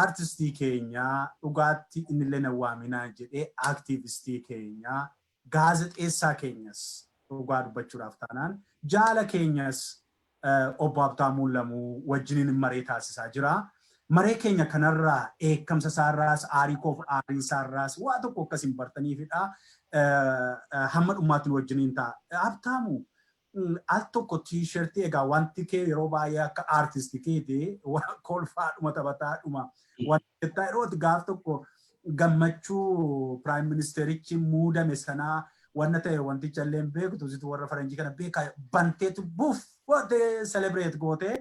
Artistii keenyaa dhugaatti innillee na waaminaa jedhee aktiivistii keenyaa gaazexeessaa keenyas dhugaa dubbachuudhaaf taanaan jaala keenyas obbo Abtaamuu Lamuu wajjiniin maree taasisaa jira. Maree keenya kanarraa eekamsa isaarraas aarii koof aarii isaarraas waa tokko akkasiin bartaniifidha. Hamma dhumaatiin wajjiniin ta'a. Abtaamuu al tokko t-shirtii egaa wanti kee yeroo baay'ee akka artistii keeti kolfaadhuma taphataadhuma wanti yeroo gaaf tokko gammachuu prime ministerichi muudame sanaa wanna ta'e wanticha illee beektu situ warra faranjii kana beekaa banteetu buuf goote celebrate goote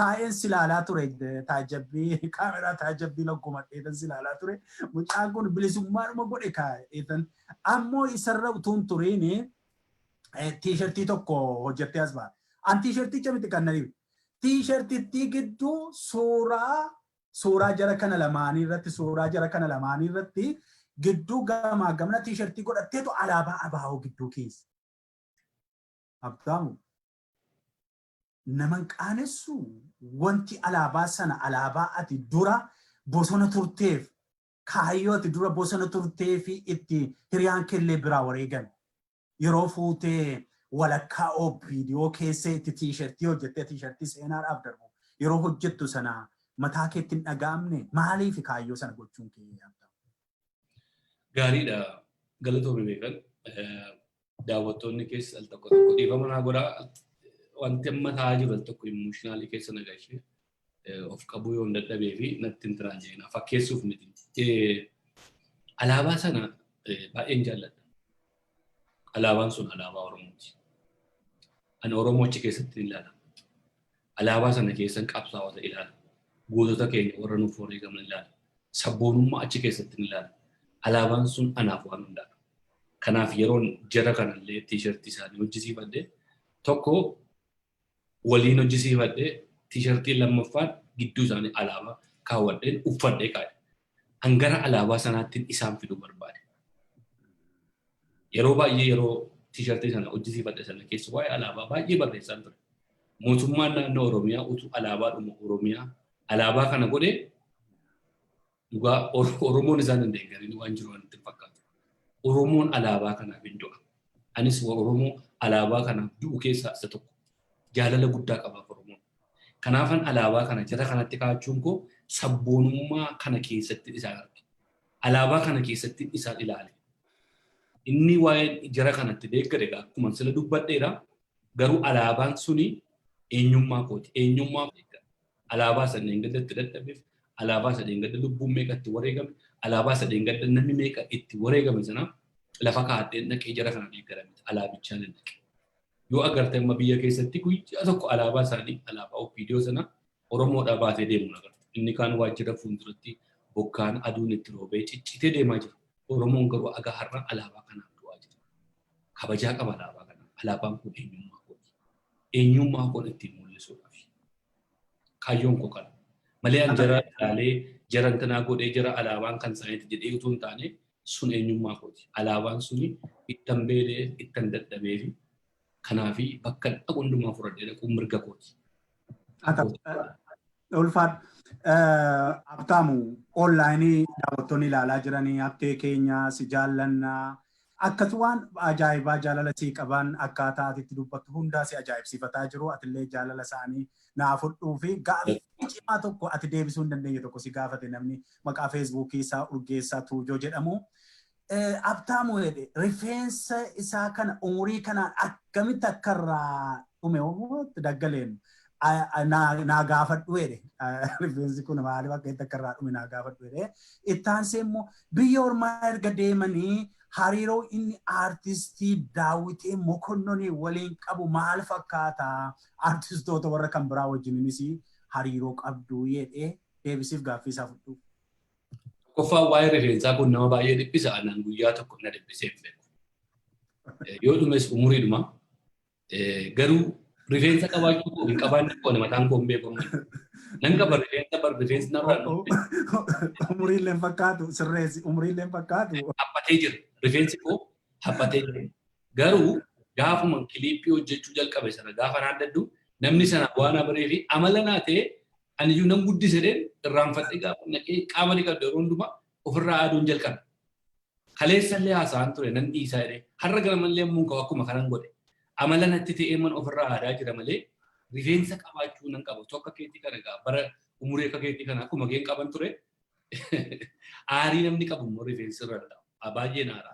taa'een silaalaa ture taajabbii kaameraa taajabbii loggoma dheetan silaalaa ture mucaan kun bilisummaadhuma godhe kaa'eetan ammoo isarra utuun turiini t-shirtii tokko hojjettee as ba'a. An t-shirticha miti kan nariif. T-shirtittii gidduu suuraa jara kana lamaanii irratti gidduu gamaa gamna t-shirtii godhatteetu alaabaa abaa'oo gidduu keessa. Abdaamu naman qaanessu wanti alaabaa sana alaabaa ati dura bosona turteef kaayyoo ati dura bosona turteefi itti hiriyaan kellee biraa wareegan. Yeroo fuutee walakkaa viidiyoo keessa itti t-shirtii hojjettee t-shirtii seenaadhaaf darbu yeroo hojjettu sana mataa keetti hin dhaga'amne maaliif kaayyoo sana gochuun kee yaadda? Gaariidha galatoomii beekan daawwattoonni keessa al tokko tokko dhiifama naa godhaa wanti amma ta'aa jiru al tokko imooshinaali keessa nagashee of qabuu yoo hin dadhabee fi natti hin tiraanjeena fakkeessuuf miti. Alaabaa sana baay'een jaalladha. Alaabaan sun alaabaa Oromooti. Ani Oromoo achi keessatti ilaala. Alaabaa sana keessan qabsaa'ota ilaala. Gootota keenya warra nuuf wareegaman ilaala. Sabboonummaa achi keessatti ilaala. Alaabaan sun anaaf waan hundaadha. Kanaaf yeroon jara kanallee t-shirtii isaanii hojjisiifadhee tokko waliin hojjisiifadhee t-shirtii lammaffaan gidduu isaanii alaabaa kaawwadheen uffadhee kaa'e. Hangara alaabaa sanaatti isaan fiduu barbaade. Yeroo baay'ee yeroo t-shirtii sana hojjisiifadhe sana keessa waa'ee alaabaa baay'ee barreessaa ture. Mootummaan naannoo Oromiyaa utuu alaabaadhuma Oromiyaa alaabaa kana godhee dhugaa Oromoon isaan hin deeggarin waan jiru wanti fakkaatu. Oromoon alaabaa kanaaf hin du'a. Anis Oromoo alaabaa kanaaf du'u keessaa isa tokko. Jaalala guddaa qabaaf Oromoon. Kanaafan alaabaa kana jara kanatti kaa'achuun koo sabboonummaa kana keessatti isaan arge. Alaabaa kana keessatti isaan ilaale. Inni waa'ee jara kanatti deeggade akkuma sila dubbadheera garuu alaabaan suni eenyummaa kooti. Eenyummaa alaabaa sadeen gadatti dadhabeef alaabaa sadeen gadda lubbuun meeqa itti wareegame alaabaa sadeen gadda namni meeqa itti wareegame sana lafa kaa'addeen dhaqee jara kana deeggarame alaabichaan hin dhaqe. Yoo agartee amma biyya keessatti guyyaa tokko alaabaa isaanii alaabaa viidiyoo sana Oromoodhaa baatee deemu agarta. Inni kaan waajjira fuulduratti bokkaan aduun itti roobee ciccitee deemaa jira. Oromoon garuu aga har'a alaabaa kanaan du'aa jira. Kabajaa qaba alaabaa kana. Alaabaan kun eenyummaa kooti. Eenyummaa koon ittiin mul'isuudhaaf. Kaayyoon koo kana. Malee jara ilaalee jaran tanaa godhee jara alaabaan kan isaaniitti jedhee utuu hin taane sun eenyummaa kooti. Alaabaan suni ittan beelee ittan dadhabee fi kanaafi bakka dhaqu hundumaa fudhadhee dhaquun mirga kooti. Ulfaadha. Abtaamu onlaayinii daawwattoonni ilaalaa jiranii haftee keenya si jaallannaa akkasuma waan ajaa'ibaa jaalala sii qaban akkaataa atitti dubbattu hundaa si ajaa'ibsiifataa jiru atillee jaalala isaanii naaf fudhuu fi gaaffii cimaa tokko ati deebisuu hin dandeenye tokko si gaafate namni maqaa feesbuukii isaa Urgeessaa Tuujoo jedhamu. Abtaamu jedhe rifeensa isaa kana umurii kanaan akkamitti akka irraa dhume daggaleen. Naa gaafadhu jedhe rifeensi kun maaliif akka itti akka irraa dhume naa gaafadhu jedhe ittaansee immoo biyya ormaa erga deemanii hariiroo inni aartistii Daawitee Mokonnonii waliin qabu maal fakkaata aartistoota warra kan biraa wajjininis hariiroo qabdu jedhe deebisiif gaaffii isaa fudhu. Qoffaa waa'ee rifeensaa kun nama baay'ee dhiphisa anaan guyyaa tokko na dhiphisee hin beeku. Yoo dhumes umuriidhuma garuu rifeensa qabaachuu hin qabaanne qoone mataan koo hin beekamu. Nan qaba rifeensi narraa dhufe. Umuriillee fakkaatu sirreessi umuriillee fakkaatu. Haphatee jira rifeensi koo haphatee jira. Garuu gaafuma kiliippii hojjechuu jalqabe sana gaafa naaddaddu namni sana waan abaree fi amala naa ta'e aniyyuu nan guddisedheen irraanfadhee gaafa naqee qaama ni qabdu yeroo hundumaa ofirraa aduun jalqabe. Kaleessallee haasa'an ture nan dhiisaa jedhee har'a garamallee immoo ka'u akkuma kanan godhe. Amala natti ta'ee man ofirraa aadaa jira malee rifeensa qabaachuu nan qaba. Tokko keetii kana gaa bara umurii akka keetii kana akkuma geen qaban ture aarii namni qabu immoo rifeensi irra dha'a. Baay'ee naara.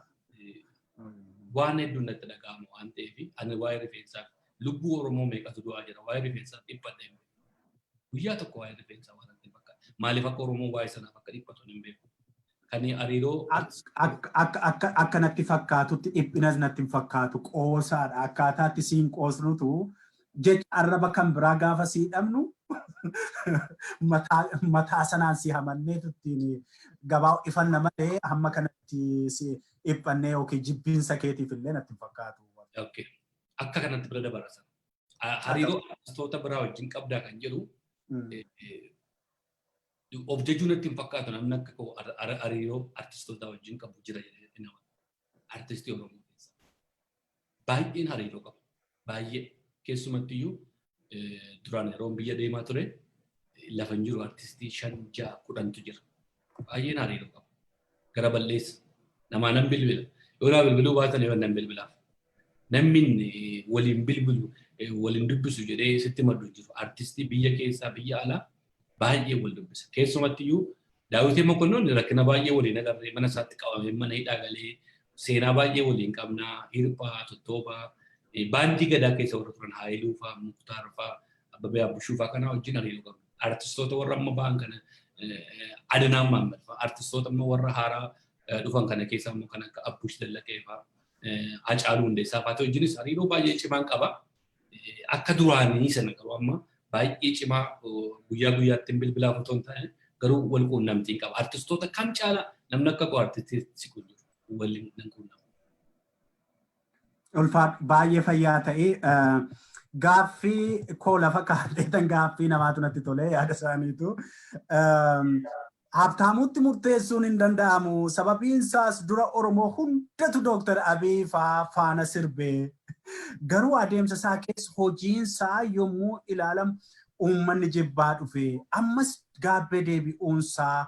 Waan hedduun natti dhaga'amu waan ta'eef ani waa'ee rifeensaa lubbuu Oromoo meeqatu du'aa jira waa'ee rifeensaa dhiphadhee guyyaa tokko waa'ee rifeensaa waan natti fakkaata. Maaliif akka Oromoo waa'ee sanaaf akka dhiphatu hin beeku. Kan hariiroo akka natti fakkaatutti dhiphinas natti hin fakkaatu qoosaadha. Akkaataatti siin qoosnutu jecha arraba kan biraa gaafa sii dhabnu mataa sanaan si hamannee tuttiin gabaa ifanna malee hamma kanatti si dhiphannee yookiin jibbiinsa keetiif illee natti hin fakkaatu. Akka kanatti bira dabarsan. Hariiroo artistoota biraa wajjin qabdaa kan jedhu of jajuu natti hin fakkaatu namni akka hariiroo artistoota wajjin qabu jira jedhee nama. Artistii Oromoo keessa. Baay'een hariiroo qabu. Baay'ee keessumatti iyyuu duraan yeroo biyya deemaa ture lafa hin jiru artistii 5, 6, 10tu jira. Baay'een hariiroo qabu. Gara balleessa. Namaa nan bilbila. Yoo naa bilbiluu baatan yoo nan bilbilaaf. Namni waliin bilbilu waliin dubbisu jedhee sitti maddu jiru. Artistii biyya keessaa biyya alaa baay'ee wal dubbisa. Keessumatti iyyuu Daawwitiin Mokonnoon rakkina baay'ee waliin agarree mana isaatti qabamee mana hidhaa galee seenaa baay'ee waliin qabnaa hirphaa Tottoobaa baandii gadaa keessa warra turan Haayiluu fa'aa Muktaar fa'aa Abbabee Abbushuu fa'aa kanaa wajjin hariiroo qabna. Artistoota warra amma ba'an kana Adnaan Maammed fa'aa artistoota amma warra haaraa dhufan kana keessa immoo kan akka Abbush Dallaqee fa'aa Hacaaluu Hundeessaa fa'aa wajjinis hariiroo baay'ee cimaan qaba. Akka duraanii sana garuu amma baay'ee cimaa guyyaa guyyaatti bilbilaa otoo hin taane garuu wal quunnamtiin qaba. Artistoota kam caala namni akka artistii si kun waliin nan quunnamu. Ulfaat baay'ee fayyaa ta'ee gaaffii koo lafa kaa'ateetan gaaffii namaatu natti tolee yaada isaaniitu. Habtaamuutti murteessuun hin danda'amu. Sababiin isaas dura Oromoo hundatu Dooktar Abiy faana sirbee garuu adeemsa isaa keessa hojiin isaa yommuu ilaalamu uummanni jibbaa dhufe ammas gaabbee deebi'uunsaa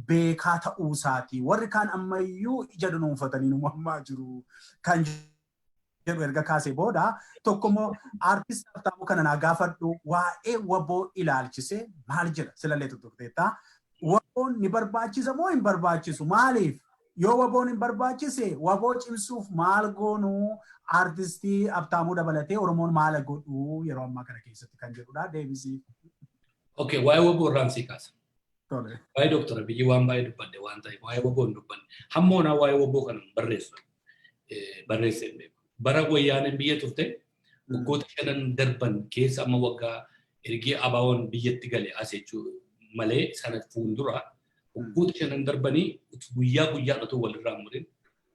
beekaa ta'uusaati. Warri kaan ammayyuu ija dunuunfatanii nu mormaa jiru. Kan jedhu erga kaasee booda tokkommoo aartistii Habtaamuu kana naa gaafadhu waa'ee waboo ilaalchise maal jira silallee tutturteetta. Waboon ni barbaachisa moo hin barbaachisu? Maaliif? Yoo waboon hin barbaachise waboo cimsuuf maal goonu aartistii Habtaamuu dabalatee Oromoon maal godhu yeroo ammaa kana keessatti kan jedhudha. Deebisii. Okay, waa'ee waboo irraan sii kaasa. Tole. Waa'ee Dooktar Abiyyi waan baay'ee dubbadde waan ta'eef waa'ee waboo hin dubbanne. Hamma onaa waa'ee waboo kana barreessee beeku. Bara wayyaaneen biyya turte waggoota 5 darban keessa amma waggaa ergee abaawoon biyyatti gale as jechuudha. Malee sana fuuldura waggoota 5 darbanii guyyaa guyyaan otoo walirraa murin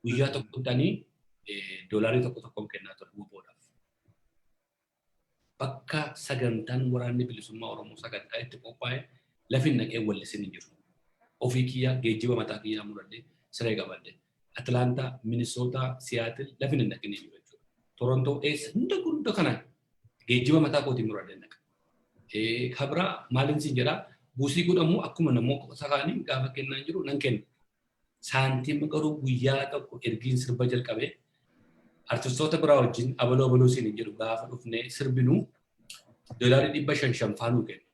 guyyaa tokko ta'anii doolaarii tokko kennaa ture waboodhaaf. Bakka sagantaan waraanni bilisummaa Oromoo sagantaa itti qophaa'e lafin naqee wallisin hin jiru. Ofii kiyyaa geejjiba mataa kiyyaa muradhee siree qabadde. Atlaantaa, Minisootaa, Siyaatil lafin hin naqin jiru jechuudha. Torontoo eessa hunda kanaan geejjiba mataa kootiin muradhee naqa. Kabraa maaliin siin jedhaa buusii godhamu akkuma namoota sakaanii gaafa kennaan jiru nan kenna. Saantiin garuu guyyaa tokko ergiin sirba jalqabee artistoota biraa wajjin abaloo siin hin jedhu gaafa dhufnee sirbinuu doolaarii 500 faanuu kennu.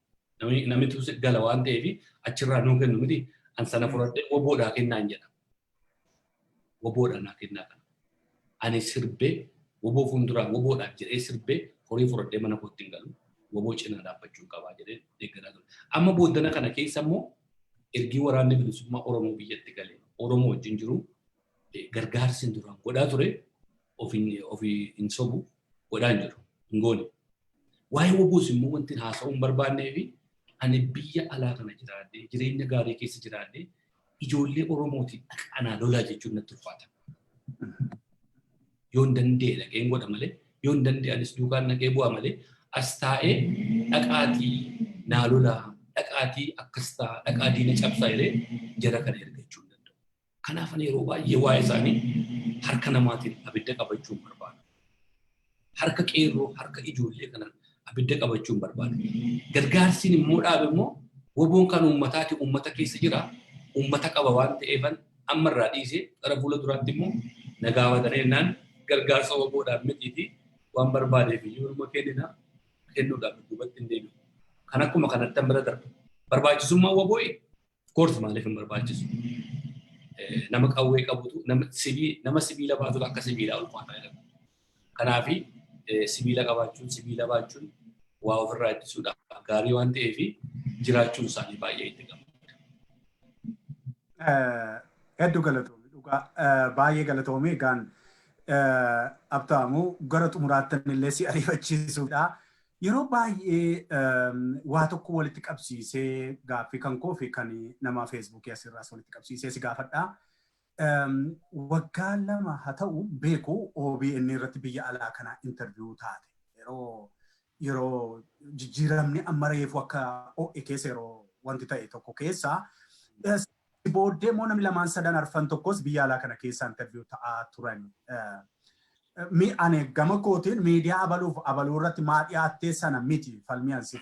Namitu gala waan ta'eef achirraa nuu kennu miti an sana fudhadhee waboodhaa kennaan jedha. Waboodhaa naa kennaa kana. Ani sirbee waboo fuulduraa waboodhaaf jedhee sirbee horii fudhadhee mana kootti hin galu. Waboo cinaa dhaabbachuu qabaa jedhee deeggaraa ture. Amma booddana kana keessa immoo ergii waraanni bilisummaa Oromoo biyyatti galee Oromoo wajjin jiru gargaarsi duraan godhaa ture ofii hin sobu godhaa hin jiru hin goone. Waa'ee waboos immoo wanti haasa'uu hin barbaannee fi ani biyya alaa kana jiraadhee jireenya gaarii keessa jiraadhee ijoollee Oromootiin dhaqanaa lolaa jechuun natti ulfaata. Yoo hin danda'e dhaqee hin godha malee yoo hin danda'e anis duukaan dhaqee bu'aa malee as taa'ee dhaqaatii naa lolaa dhaqaatii akkas ta'a dhaqaatii na cabsaa jedhee jara kana ergachuu hin danda'u. Kanaaf ani yeroo baay'ee waa'ee isaanii harka namaatiin abidda qabachuu hin barbaadu. Harka qeerroo harka ijoollee kanaan abidda qabachuu hin barbaadu. Gargaarsiin immoo dhaabe immoo waboon kan uummataati uummata keessa jira uummata qaba waan ta'eefan amma irraa dhiisee gara fuula duraatti immoo nagaa wadaneenaan gargaarsa waboodhaaf mitiiti waan barbaadeef iyyuu nama kennina kennuudhaaf duubatti hin deebi'u. Kan akkuma kanatti bira darba. Barbaachisummaa waboo'e koorsi maaliif hin barbaachisu? Nama qawwee qabutu nama sibiila baatutu akka sibiilaa ulfaataa jedhama. Kanaafi sibiila qabaachuun sibiila baachuun waa ofirraa ittisuudhaaf gaarii waan ta'eef jiraachuun isaanii baay'ee itti gammada. Hedduu galatoomii dhugaa baay'ee galatoomii egaan abtaamu gara xumuraattan illee si ariifachiisuudha. Yeroo baay'ee waa tokko walitti qabsiisee gaaffii kan koo fi kan nama feesbuukii asirraas walitti qabsiisee si gaafadha. Waggaa lama haa ta'u beeku OBN irratti biyya alaa kana interviyuu taate. Yeroo jijjiiramni amma reefu akka OE keessa yeroo wanti ta'e tokko keessa booddee immoo namni lamaan sadan arfan tokkos biyya alaa kana keessa interviyuu ta'aa turan. Ani gama kootiin miidiyaa abaluu irratti maa dhiyaattee sana miti falmiyaan si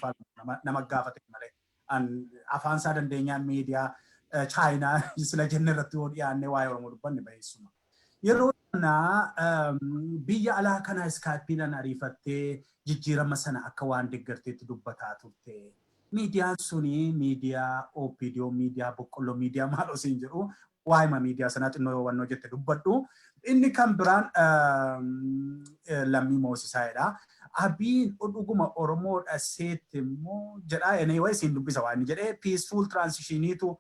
nama gaafate malee afaan isaa dandeenyaan miidiyaa Chaayinaa sila jenne irratti yoo dhiyaanne waa'ee Oromoo dubbanne baheessuma. Yeroo kana biyya alaa kana iskaayippiidhaan ariifattee jijjiirama sana akka waan deeggarteetti dubbataa turte. Miidiyaan suni miidiyaa OPDO, miidiyaa boqqolloo, miidiyaa maal osiin jedhu waa'ima miidiyaa sanaa xinnoo hubannoo jette dubbadhu. Inni kan biraan Lammii Moosisaadha. Abiin dhuguma Oromoodha seetti immoo jedhaa anyway siin dubbisa waan inni jedhee peaceful transitioniitu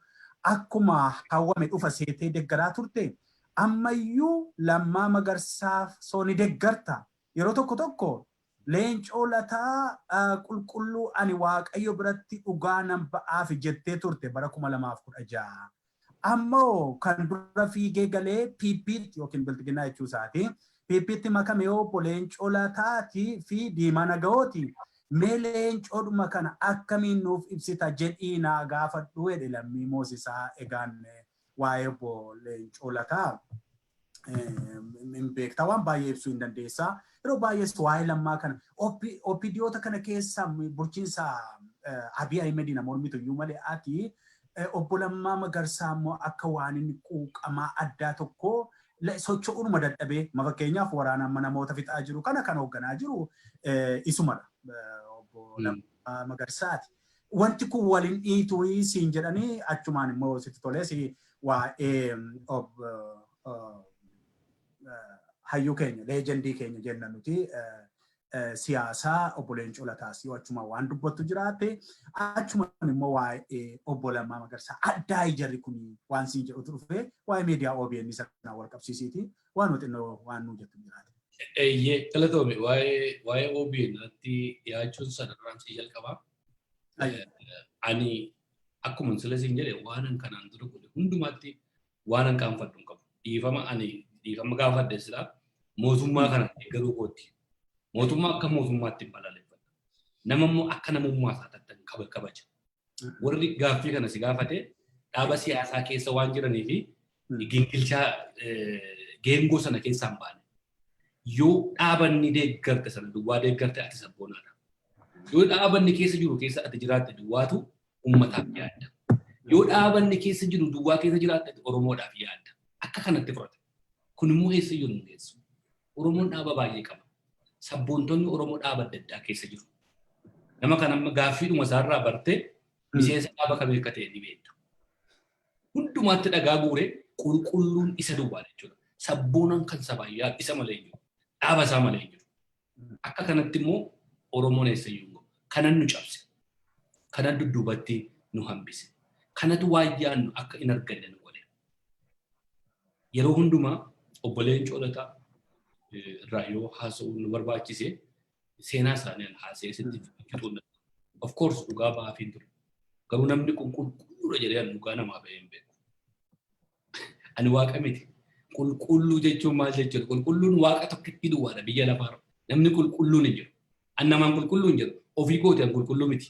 akkuma hawwame dhufa seetee deeggaraa turte. Ammayyuu Lammaa Magarsaaf sooni deeggarta. Yeroo tokko tokko Leencoo Lataa qulqulluu ani Waaqayyo biratti dhugaa nan ba'aaf jettee turte bara 2016. Ammoo kan dura fiigee galee PPT yookiin biltiginaa jechuu isaati. PPT makame obbo Leencoo Lataatii fi Diimaa Nagaooti. Mee leencoodhuma kana akkamiin nuuf ibsita jedhii naa gaafadhu jedhe Lammii Moosisaa egaan waa'ee obbo Leencoo Lataa. Beektaa waan baay'ee ibsuu hin dandeessaa. Yeroo baay'ees waa'ee lammaa kana OPDOota kana keessa bulchiinsa Abiy Ahmed mormitu iyyuu malee ati obbo Lammaa Magarsaa immoo akka waan inni quuqamaa addaa tokko socho'uudhuma dadhabee fakkeenyaaf waraana amma namoota fixaa jiru kana kan hoogganaa jiru isumadha obbo Lammaa Magarsaati. Wanti kun waliin dhiituu siin jedhanii achumaan immoo sitti tolees waa'ee hayyuu keenya leejendii keenya jenna nuti siyaasaa obbo Leencoo Lataas yoo achuma waan dubbattu jiraate achuma immoo waa'ee obbo Lammaa Magarsaa addaa ijarri kun waan siin jedhutu dhufee waa'ee miidiyaa OBN sana wal qabsiisiiti waan nuti waan nu jettu jiraate. Eeyyee galatoome waa'ee OBN irratti dhiyaachuun sadarkaan si jalqabaa. Ani akkuma sila siin jedhe waan kanaan dura godhe hundumaatti waan qaanfadhu hin qabu. Dhiifama gaafadhe sila mootummaa kana garuu kooti. Mootummaa akka mootummaatti balaaleffata. Nama immoo akka namummaa isaa tattan kabaja. Warri gaaffii kana si gaafate dhaaba siyaasaa keessa waan jiranii fi gingilchaa geengoo sana keessaa hin baane. Yoo dhaabanni deeggarte sana duwwaa deeggarte ati sabboonaadha. Yoo dhaabanni keessa jiru keessa ati jiraatte duwwaatu uummataaf yaadda. Yoo dhaabanni keessa jiru duwwaa keessa jiraatte Oromoodhaaf yaadda. Akka kanatti fudhata. Kun immoo eessa iyyuu nu geessu. Oromoon dhaaba baay'ee qaba. Sabboontonni Oromoo dhaaba adda addaa keessa jiru. Nama kan amma gaaffiidhuma isaarraa bartee miseensa dhaaba kamii akka ta'e ni beektu. Hundumaatti dhagaa guuree qulqulluun isa duwwaa jechuudha. Sabboonan kan sabaa yaadu isa malee jiru. Dhaaba isaa malee jiru. Akka kanatti immoo Oromoon eessa iyyuu kanan nu cabse. Kanan dudduubatti nu hambise. Kanatu waayyaannu akka hin arganne nu godhe. Yeroo hundumaa obbo Leencoo Lataa irraa yoo haasa'uu nu barbaachise seenaa isaanii haasa'ee sitti fixuun of course dhugaa ba'aa fi ture. Garuu namni kun qulqulluudha jedhee dhugaa namaa ba'ee hin beeku. Ani waaqa miti. Qulqulluu jechuun maal jechuudha? Qulqulluun waaqa tokkitti duwwaadha biyya lafaarra. Namni qulqulluun hin jiru. An namaan qulqulluu hin jiru. Ofii kootiin qulqulluu miti.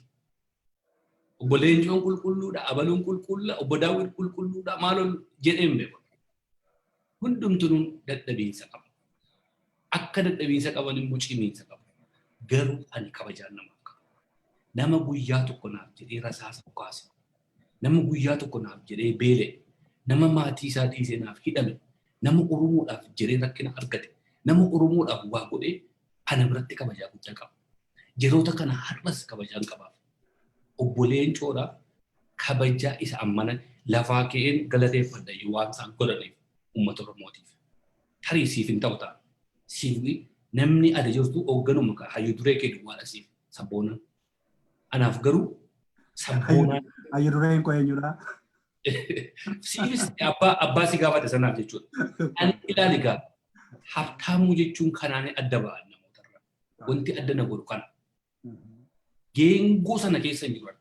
Obbo Leencoon qulqulluudha, Abaluun qulqulludha, obbo Daawit qulqulluudha, maaloon jedhee hin beeku. Hundumtuun dadhabiinsa qaba. Akka dadhabiinsa qaban immoo cimiinsa qabu. Garuu ani kabajaan namaaf qaba. Nama guyyaa tokko naaf jedhee rasaasa kaase. Nama guyyaa tokko naaf jedhee beele. Nama maatii isaa dhiisee naaf hidhame. Nama Oromoodhaaf jedhee rakkina argate. Nama Oromoodhaaf waa godhee ana biratti kabajaa guddaa qaba. Yeroota kana har'as kabajaan qabaaf. Obbo Leencoodhaaf kabajaa isa ammana lafaa ka'een galateeffadha waan isaan godhaniif uummata Oromootiif. Tarii siif hin ta'u ta'a. Siif namni ada jirtu hoogganuma hayyuu duree kee duwwaadha siif sabboonaan. Anaaf garuu sabboonaan. Hayyuu dureen koo eenyudha? Siifis abbaa si gaafate sanaaf jechuudha. Ani ilaali gaa Habtaamuu jechuun kanaan adda ba'an namootarraa. Wanti adda na godhu kana. Geengoo sana keessa hin jiru.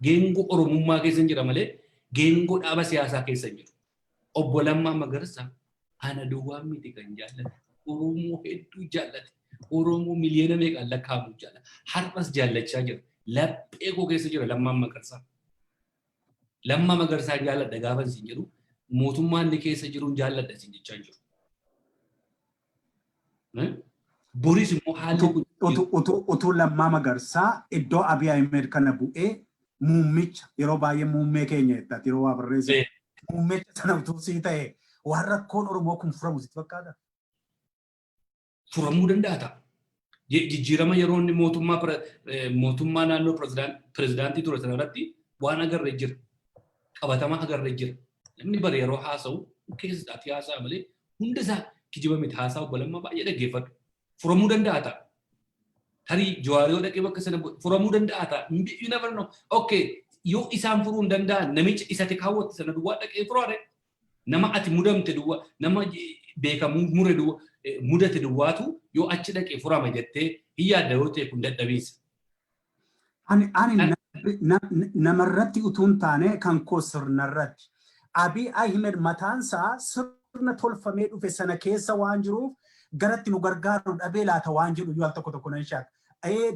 Geengoo Oromummaa keessa hin jira malee geengoo dhaaba siyaasaa keessa hin jiru. Obbo Lammaa Magarsaa ana duwwaa miti kan jaallate. Oromoo hedduu jaallate. Oromoo miliyoona meeqaan lakkaa'amu jaallata. Har'as jaallachaa jira. Laphee koo keessa jira Lammaan Magarsaa. Lammaa Magarsaa jaalladha gaafa isin jedhu mootummaan inni keessa jiruun jaalladha isin jechaa jiru. Boris immoo haalli utuu Lammaa Magarsaa iddoo Abiy Ahmed kana bu'ee muummicha yeroo baay'ee muummee keenya jettati yeroo waa barreesse muummicha sana utuu sii ta'e waan rakkoon Oromoo kun furamu sitti fakkaata? Furamuu danda'a ta'a. Jijjiirama yeroo inni mootummaa naannoo pirezidaantii ture sanarratti waan agarree jira. Qabatamaa agarree jira. Namni bara yeroo haasa'u keessatti haasa'a malee hunda isaa kijiba miti haasa'a obbo Lammaa baay'ee dhaggeeffadhu. Furamuu danda'a ta'a. Tarii Jawaariyoo dhaqee bakka sana furamuu danda'a ta'a. You never know. Okay, yoo isaan furuu hin danda'an namicha isatti kaawwatte sana duwwaa dhaqee furaare. Nama ati mudamte duwwaa, nama beekamu mure duwwaa, mudate duwwaatu yoo achi dhaqee furama jettee hin yaadda yoo ta'e kun dadhabiinsa. Ani namarratti utuun taane kan koo sirnarratti. Abiy Ahmed mataansaa sirna tolfamee dhufe sana keessa waan jiruuf garatti nu gargaaru dhabee laata waan jedhu yoo al tokko tokko nan shaaka.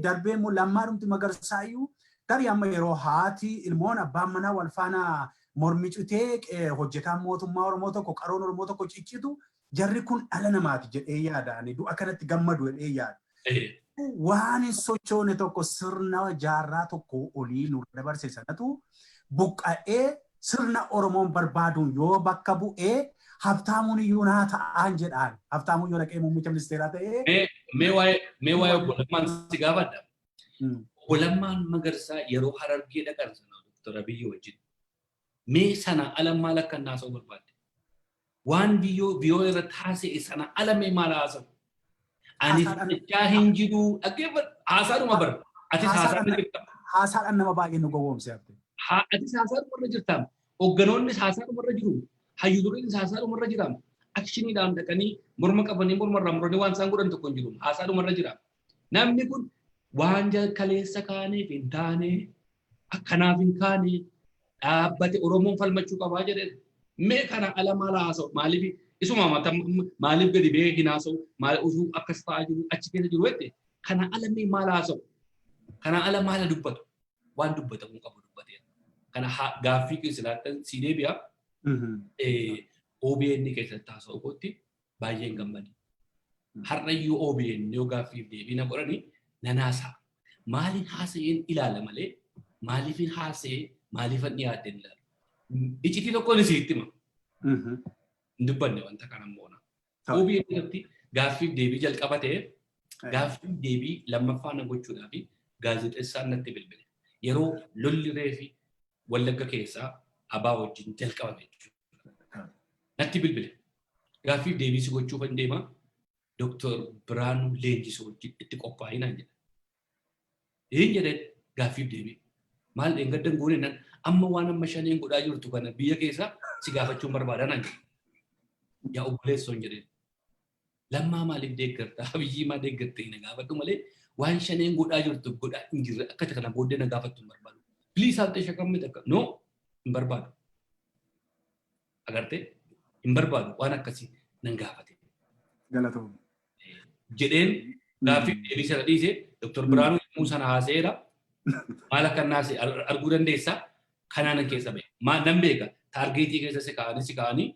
Darbee immoo Lammaa dhumti Magarsaa iyyuu tarii amma yeroo haati ilmoon abbaan manaa wal faana mormi cutee hojjetaan mootummaa Oromoo tokko qaroon Oromoo tokko ciccitu jarri kun dhala namaati jedhee yaadaani du'a kanatti gammadu jedhee yaada. Waan hin sochoone tokko sirna jaarraa tokko olii nu dabarse sanatu buqqa'ee sirna Oromoon barbaaduun yoo bakka bu'ee Habtaamuun iyyuu naa ta'an jedhaan. Habtaamuun yoo dhaqee muummicha ministeeraa ta'ee. Mee waa'ee obbo Lammaan si gaafadha. Obbo Lammaan Magarsaa yeroo Harargee dhaqan sana Dr. Abiy wajjin. Mee sana ala maal akka naasa'u barbaadde? Waan biyyoo irratti haasa'e sana ala mee maal haasa'u? Ani jechaa hin jiru dhaggeeffadhu haasaadhuma bara. Atis haasaadhuma jirta. Haasaadhaan nama baay'ee nu gowwoomse. Atis haasaadhuma irra jirta. Hoogganoonnis haasaadhuma irra jiru. Hayyuu dureenis haasaadhuma irra jira. Akshiniidhaan dhaqanii morma qabanii mormarraa muranii waan isaan godhan tokko hin jiru. Haasaadhuma irra jira. Namni kun waan kaleessa kaaneef hin taane akkanaaf hin kaane dhaabbate Oromoon falmachuu qabaa jedhee mee kana ala maal haasa'u maaliif isuma maaliif gadi bee hin haasa'u maaliif usuu akkas ta'aa jiru achi keessa jiru jette kana ala mee maal haasa'u kana ala maal dubbatu waan dubbatamuu qabu dubbatee kana gaaffii keessa laattan si deebi'a. OBN keessatti haasa'u kootti baay'een gammade. Har'ayyuu OBN yoo gaaffiif deebii na godhani nan haasa'a. Maaliin haasa'een ilaala malee maaliifin haasa'ee maaliifan dhiyaate ilaala. Iccitii tokkoon isiitti hima. Hin dubbanne wanta kana moona. OBN irratti gaaffiif deebii jalqaba ta'e gaaffiif deebii lammaffaa na gochuudhaaf gaazexeessaan natti bilbile. Yeroo lolli reefi Wallagga keessaa abaa wajjin jalqabame jechuudha. Natti bilbile. Gaaffiif deebii si gochuuf hin deema. Dr. Biraanuu Leenjisoo wajjin itti qophaa'inaan jedha. Een jedhee gaaffiif deebii. Maal dheengaddan goone nan amma waan amma shaneen godhaa jirtu kana biyya keessa si gaafachuun barbaadan jedhe. Yaa obboleessoo hin jedheen. Lammaa maaliif deeggarta? Abiyyii maa deeggartee na gaafadhu malee waan shaneen godhaa jirtu godhaa hin jirre akkati kana booddee na gaafattu hin barbaadu. Please halte shakamme takka. No, hin barbaadu. Agartee hin barbaadu waan akkasii nan gaafate. Galatoomne. Jedheen gaaffiif deebii sana dhiisee Dr. Biraanuu yommuu sana haaseera. Maal akka naase arguu dandeessaa kanaan keessa ba'e. Nan beeka taargeetii keessa si kaa'anii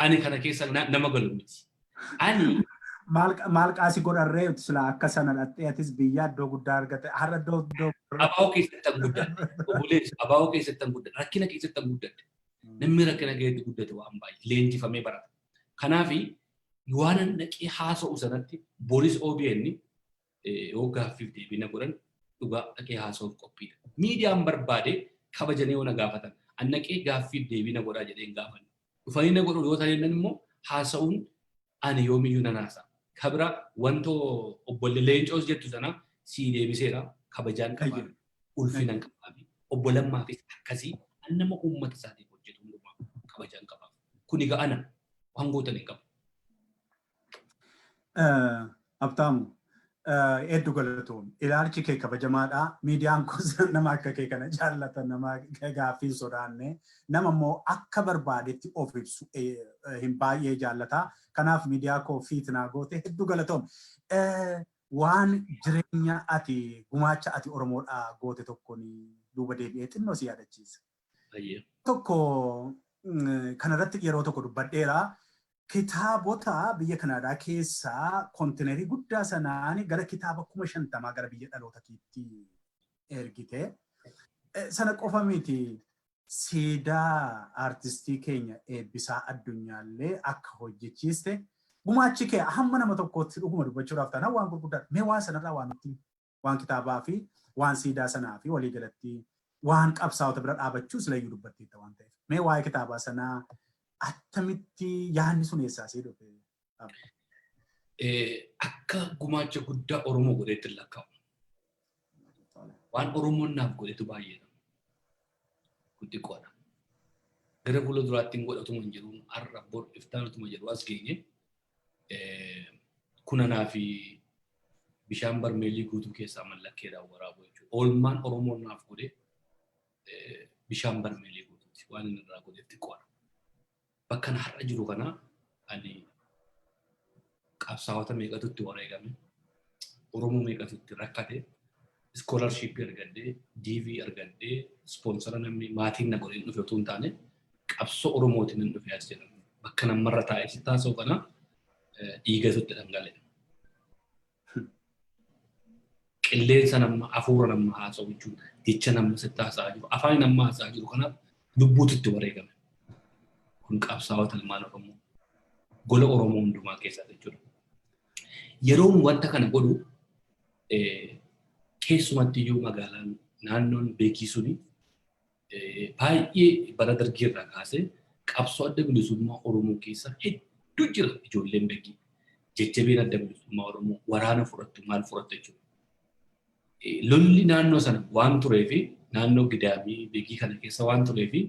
ani kana keessa nama galu miti. Ani maal qaasi godharree sila akka sana dhattee atis biyya iddoo guddaa argate har'a iddoo abaa'oo keessatti hin guddanne obboleessi abaa'oo keessatti hin guddanne rakkina keessatti hin guddanne namni rakkina keessatti guddate waan baay'ee leenjifamee barata. Kanaaf waan naqee haasa'u sanatti Boris OBN yoo gaaffiif deebii na godhan dhugaa dhaqee haasa'uuf qophiidha. Miidiyaan barbaade kabajanii yoo na gaafatan annaqee gaaffiif deebii na godhaa jedhee hin gaafanne. Dhufanii na godhu yoo ta'an immoo haasa'uun ani yoomiyyuu nan haasa'a. kabira wanto obbolle leencoos jettu sana sii deebiseera kabajaan qaba ulfinan qabaami obbolammaafis akkasii nama uummata isaatiif hojjetu hundumaa kabajaan qaba kuni ga'ana waan gootan hin qabu. Abtaamu hedduu galatoom ilaalchi kee kabajamaadha miidiyaan kuusa nama akka kee kana jaallatan nama gaaffii sodaanne nama immoo akka barbaadetti of ibsu hin baay'ee jaallata kanaaf miidiyaa koo fiitinaa goote hedduu galatoom waan jireenya ati gumaacha ati Oromoodhaa goote tokkoon duuba deebi'ee xinnoo si yaadachiisa. Tokko kanarratti yeroo tokko dubbadheera. Kitaabota biyya Kanaadaa keessaa kontineerii guddaa sanaan gara kitaaba 50,000 gara biyya dhaloota keetti ergite. Sana qofa miti siidaa aartistii keenya Eebbisaa Addunyaallee akka hojjechiiste gumaachi kee hamma nama tokkootti dhuguma dubbachuudhaaf taana waan gurguddaa mee waan sanarraa waan kitaabaa fi waan siidaa sanaa fi waliigalatti waan qabsaa'ota bira dhaabachuus layyuu dubbatteetta waan ta'eef mee waa'ee kitaabaa sanaa attamitti yaadni sun eessaa see dhufe? Akka gumaacha guddaa Oromoo godheetti lakkaa'u. Waan Oromoon naaf godhetu baay'eedha. Xiqqoodha. Gara fuula duraatti hin godhatuma hin jiru har'a bor iftaanutuma jedhu as geenye kunanaa fi bishaan barmeelii guutuu keessaa mallakkeedhaan waraabuu jechuudha. Oolmaan Oromoon naaf godhe bishaan barmeelii guutuuti. Waan inni irraa godhe xiqqoodha. Bakka har'a jiru kana ani qabsaa'ota meeqatutti wareegame Oromoo meeqatutti rakkate iskoolarshipii argadhee DV argadhee ispoonsara namni maatiin na godheen dhufe otoo hin taane qabsoo Oromootiin hin dhufe as jedhamu bakka namarra taa'ee si taasisuu kana dhiigatutti dhangala'e. Qilleensa nama hafuura nama haasa'u jechuudha jecha nama sitti haasa'aa jiru afaan nama haasa'aa jiru kanaaf lubbuutti wareegame. Kun qabsaa'ota ilmaan Oromoo gola Oromoo hundumaa keessaa jechuudha. Yeroon wanta kana godhu keessumatti iyyuu magaalaan naannoon beekii suni baay'ee bara dargii irraa kaasee qabsoo adda bilisummaa Oromoo keessa hedduu jira ijoolleen beekii. Jajjabeen adda bilisummaa Oromoo waraana fudhattu maal fudhattu jechuudha. Lolli naannoo sana waan tureefi naannoo Gidaamii beekii kana keessa waan tureefi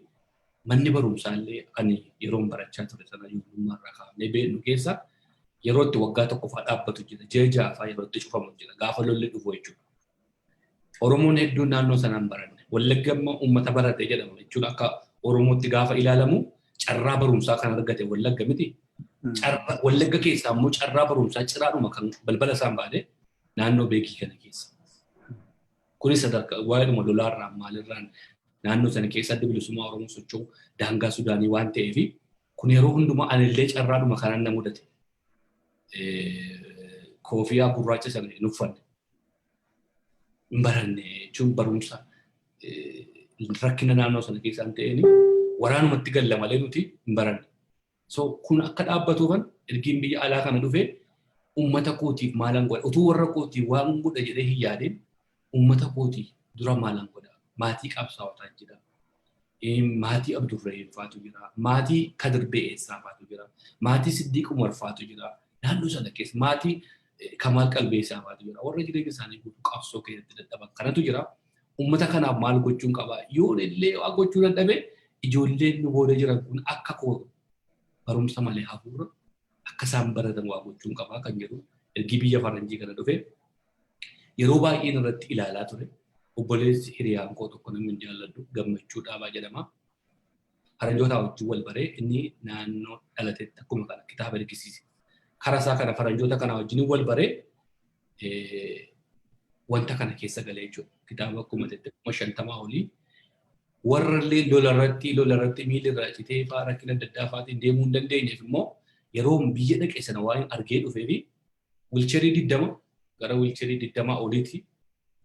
manni barumsaallee ani yeroon barachaa ture sana ijoollummaa irraa kaafnee beeknu keessa yeroo itti waggaa tokkoffaa dhaabbatu jira jeejaafaa yeroo itti cufamu jira gaafa lolli dhufu jechuudha. Oromoon hedduun naannoo sanaan baranne Wallagga immoo uummata barate jedhama jechuudha akka Oromootti gaafa ilaalamu carraa barumsaa kan argate Wallagga miti. Wallagga keessaa immoo carraa barumsaa ciraadhuma kan balbala isaan baane naannoo beekii kana keessa. Kunis sadarkaa waa'eedhuma lolaarraan maalirraan naannoo sana keessa adda bilisummaa Oromoo socho'u daangaa Sudaanii waan ta'eef kun yeroo hundumaa anillee carraadhuma kanaan na mudate. Koofiyaa gurraacha sana hin uffanne. Hin baranne jechuun barumsa rakkina naannoo sana keessaan ta'een waraanumatti galla malee nuti hin baranne. So kun akka dhaabbatuufan ergiin biyya alaa kana dhufee uummata kootiif maalan godha. Utuu warra kootiif waan godha jedhee hin yaadin uummata kootiif dura maalan godha. Maatii qabsaa'otaa jira. Maatii Abdurrahim faatu jira. Maatii Kadir Be'eessaa faatu jira. Maatii Siddiq Umar faatu jira. Naannoo sana keessa maatii Kamaal Qalbeessaa faatu jira. Warra jireenya isaanii guutuu qabsoo keessatti dadhaban kanatu jira. Uummata kanaaf maal gochuun qaba? Yoo illee waa gochuu dadhabe ijoolleen nu booda jiran kun akka koo barumsa malee hafuura akka isaan baratan waa gochuun qaba kan jedhu ergi biyya faranjii kana dhufe yeroo baay'een irratti ilaalaa ture. Obboleessi hiriyaan koo tokko namni hin jaalladhu Gammachuu Dhaabaa jedhama. Faranjoota wajjin wal baree inni naannoo dhalatetti akkuma kana kitaaba ergisiise. Karaa isaa kana faranjoota kana wajjin wal baree wanta kana keessa galee jechuudha. Kitaaba akkuma jettee 50 olii warrallee lolarratti miilli irraa citee fa'aa rakkina adda addaa fa'aatiin deemuu hin dandeenyeef immoo yeroo biyya dhaqee sana waan argee dhufee fi wiilcharii 20 gara wiilcharii 20 oliitti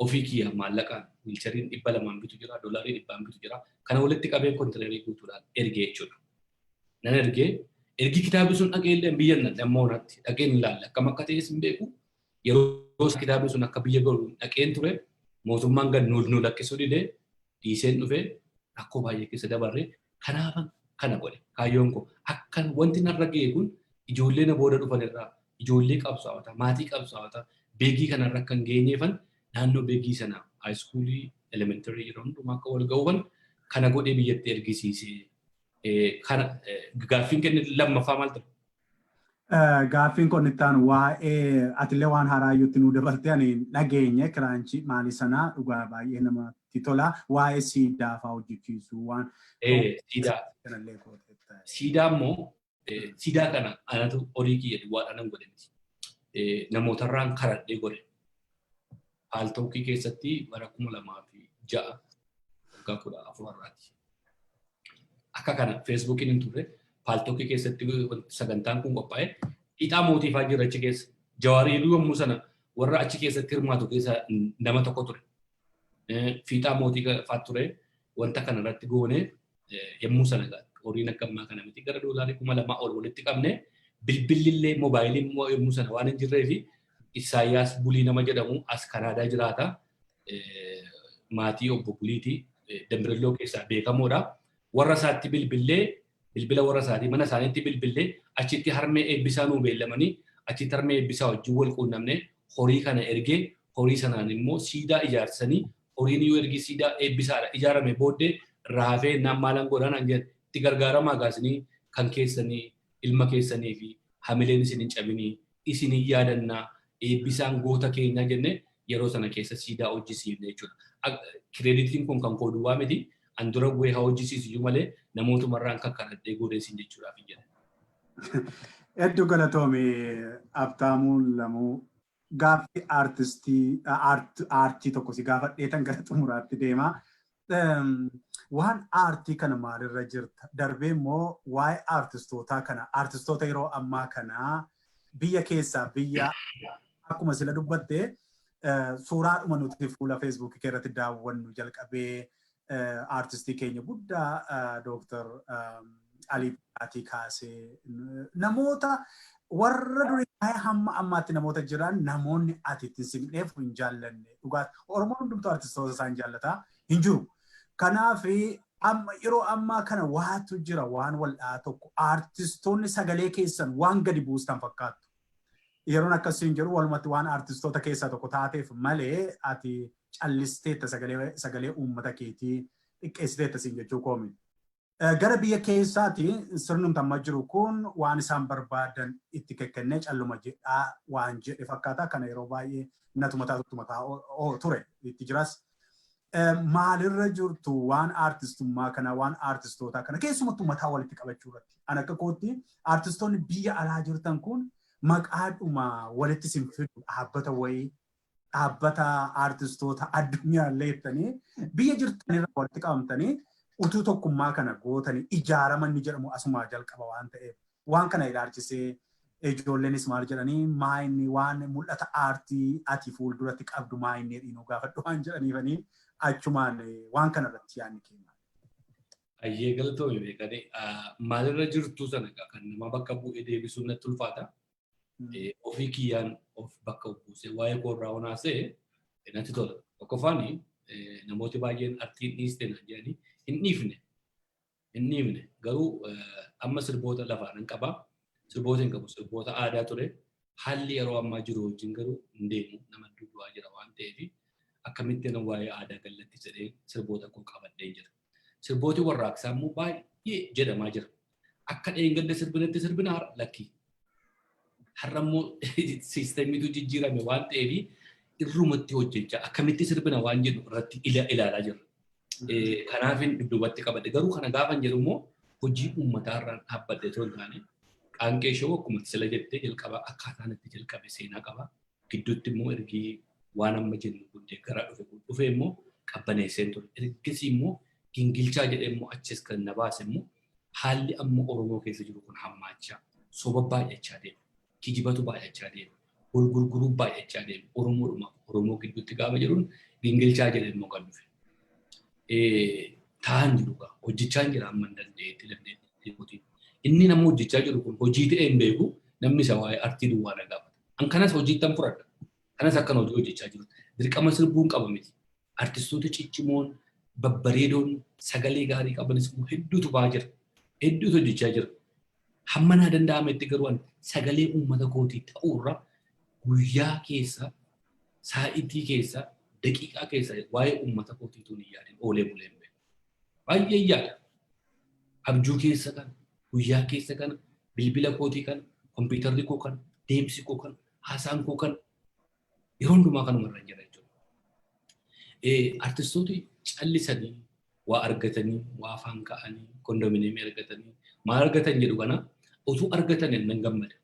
ofii kiyyaa maallaqaan wiilchariin 200 bitu jira, doolarii 100 bitu jira. Kana walitti qabee kontineerii guutuudhaan ergee jechuudha. Nan ergi kitaabni sun dhaqee illee biyya nammoo irratti dhaqeen ilaalla. Akkam akka ta'es hin beeku. Yeroo kitaabni sun akka biyya galu dhaqeen ture mootummaan gad nu lakkisuu didee dhiiseen dhufee rakkoo baay'ee keessa dabarree kanaaf kana godhe kaayyoon koo akka wanti narra ga'e kun ijoollee na booda dhufan irraa ijoollee qabsaa'ota, maatii qabsaa'ota beekii kanarra kan geenyeefan naannoo beekii sana haayiskuulii elementarii yeroo hundumaa akka wal ga'uufan kana godhee biyyatti ergisiisee kana gaaffiin kenne lammaffaa maal ta'u? Gaaffiin kun ittaan waa'ee atillee waan haraayyuutti nu dabalte ani dhageenye kiraanchii maalii sanaa dhugaa baay'ee namatti tola waa'ee siidaa fa'aa hojjechiisu waan. Siidaa immoo siidaa kana anatu horii kiyya duwwaadhaan godhe miti. Namootarraan karadhee godhe. Paaltookkii keessatti bara 2006 waggaa 14 akka kana feesbuukiin hin turre paaltookkii keessatti sagantaan kun qophaa'e ixaa mootiifaa jira achi keessa. Jawaariiluu yommuu sana warra achi keessatti hirmaatu keessa nama tokko ture. Fiixaa mootii fa'aa ture wanta kanarratti goone yommuu sana horiin akka ammaa kana miti gara doolaarii 2,000 ol walitti qabne bilbillillee moobaayiliin immoo yommuu sana waan hin jirree fi Isaayyaas Bulii nama jedhamu as Kanaadaa jiraata. Maatii obbo Buliiti Dambirilloo keessaa beekamoodha. Warra isaatti bilbila warra isaatii mana isaaniitti bilbillee achitti harmee eebbisaa nuu beellamanii achitti harmee eebbisaa wajjin wal quunnamne horii kana ergee horii sanaan immoo siidaa ijaarsanii horiin yoo ergi siidaa eebbisaadha ijaarame booddee raafee naan maalan godhan itti gargaaramaa gaasanii kan keessanii ilma keessanii fi hamileen isin hin cabinii isin hin yaadannaa eebbisaan goota keenyaa jenne yeroo sana keessa siidaa hojjisiifne jechuudha. Kireeditiin kun kan kooduwaa miti. Andura bu'ee haa hojjisiisu malee namootumarraan kan kanadhee godheessin jechuudhaaf hin jedhan. Hedduu galatoomii Abtaamuun Lamuu gaaffii aartii tokko si gaafadheetan gara xumuraatti deema. Waan aartii kana maalirra jirta? Darbee immoo waa'ee aartistootaa kana aartistoota yeroo ammaa kana biyya keessaa biyya akkuma sila dubbatte suuraadhuma nuti fuula feesbuukii irratti daawwannu jalqabee artistii keenya guddaa Dr. Alii Birraatii kaasee namoota warra durii hamma ammaatti namoota jiran namoonni ati itti simneef hin jaallanne dhugaatti Oromoon hundumtuu artistoota isaan jaallata hin jiru. Kanaaf yeroo ammaa kana waatu jira waan wal'aa tokko artistoonni sagalee keessan waan gadi buustan fakkaattu. Yeroon akkasii hin jiru walumatti waan artistoota keessaa tokko taateef malee ati callisteetta sagalee uummata keetii xiqqeessiteetta siin jechuu koomi. Gara biyya keessaati sirnumti amma jiru kun waan isaan barbaadan itti kennee calluma jedhaa waan jedhe fakkaata. Kana yeroo baay'ee natumataa ture itti jiras. Maalirra jirtu waan aartistummaa kana waan aartistootaa kana keessumattuu mataa walitti qabachuu irratti. An akka kootti aartistoonni biyya alaa jirtan kun maqaadhuma walitti sin fidu dhaabbata wayii dhaabbata aartistoota addunyaallee jettanii biyya jirtanirra walitti qabamtanii utuu tokkummaa kana gootanii ijaaraman ni jedhamu asumaa jalqaba waan ta'eef waan kana ilaalchisee ijoolleenis maal jedhanii maayinni waan mul'ata aartii ati fuulduratti qabdu maayinni dhiinuu gaafadhu waan jedhaniifanii achumaan waan kana irratti yaadni keenya. Ayyee galatoomii beekanii maalirra jirtu sana kan nama bakka bu'ee deebisuun natti ulfaata. Ofii kiyyaan of bakka buusee waa'ee koorraa honaasee natti tola. Tokkoffaani namooti baay'een artiin dhiiste na jedhanii hin dhiifne garuu amma sirboota lafaan hin qabaa. Sirboota hin qabu sirboota aadaa ture. Haalli yeroo ammaa jiru wajjin garuu hin deemu nama duwwaa jira waan ta'eef akkamittiin waa'ee aadaa gallatti jedhee sirboota koo qabadhee jira. Sirbooti warraaqsaa immoo baay'ee jedhamaa jira. Akka dheengadda sirbina lakkii. Har'a immoo siistemiitu jijjiirame waan ta'eef irrumatti hojjechaa akkamitti sirbina waan jedhu irratti ilaalaa jirra. Kanaaf dudduubatti qabadhe garuu kana gaafa jedhu immoo hojii uummataa irraan dhaabbadhe osoo hin taane qaanqee shoo akkuma sila jettee jalqaba akkaataan itti jalqabe seenaa qaba. Gidduutti immoo ergi waan amma jennu kun deeggaraa dhufe immoo qabbaneesseen ture. Ergisii immoo gingilchaa jedhee immoo achis kan na baase immoo haalli amma Oromoo keessa jiru kun hammaachaa soba baay'achaa deemu. Kijibatu baay'achaa deemu. Gurguruu baay'achaa deemu. Oromoo gidduutti gaafa jedhuun gingilchaa jedhee immoo kan dhufe. Ta'an jiru gaa hojjechaa jira amma dandeetti. Inni nama hojjechaa jiru kun hojii ta'ee hin beeku namni isa waa'ee artii duwwaa na gaafata. An kanas hojiittan fudhadha. Kanas akkan hojii hojjechaa jiru. Dirqama sirbuun qaba miti. Artistoota ciccimoon babbareedoon sagalee gaarii qabanis hedduutu ba'aa jira. Hedduutu hojjechaa jira. hamma naa danda'ametti garuu sagalee uummata kootii ta'uurra guyyaa keessa saa'itii keessa daqiiqaa keessa waa'ee uummata kootiitu hin yaadin oolee bulee hin beeku. Baay'ee yaada. Abjuu keessa kana, guyyaa keessa kana, bilbila kootii kana, kompiitarri koo kana, deemsi koo kana, haasaan koo kana yeroo hundumaa kanuma irra jira jechuudha. Artistooti callisanii waa argatanii, waa afaan ka'anii, kondominiyeemii argatanii, maal argatan jedhu kana utuu argatan hin gammada.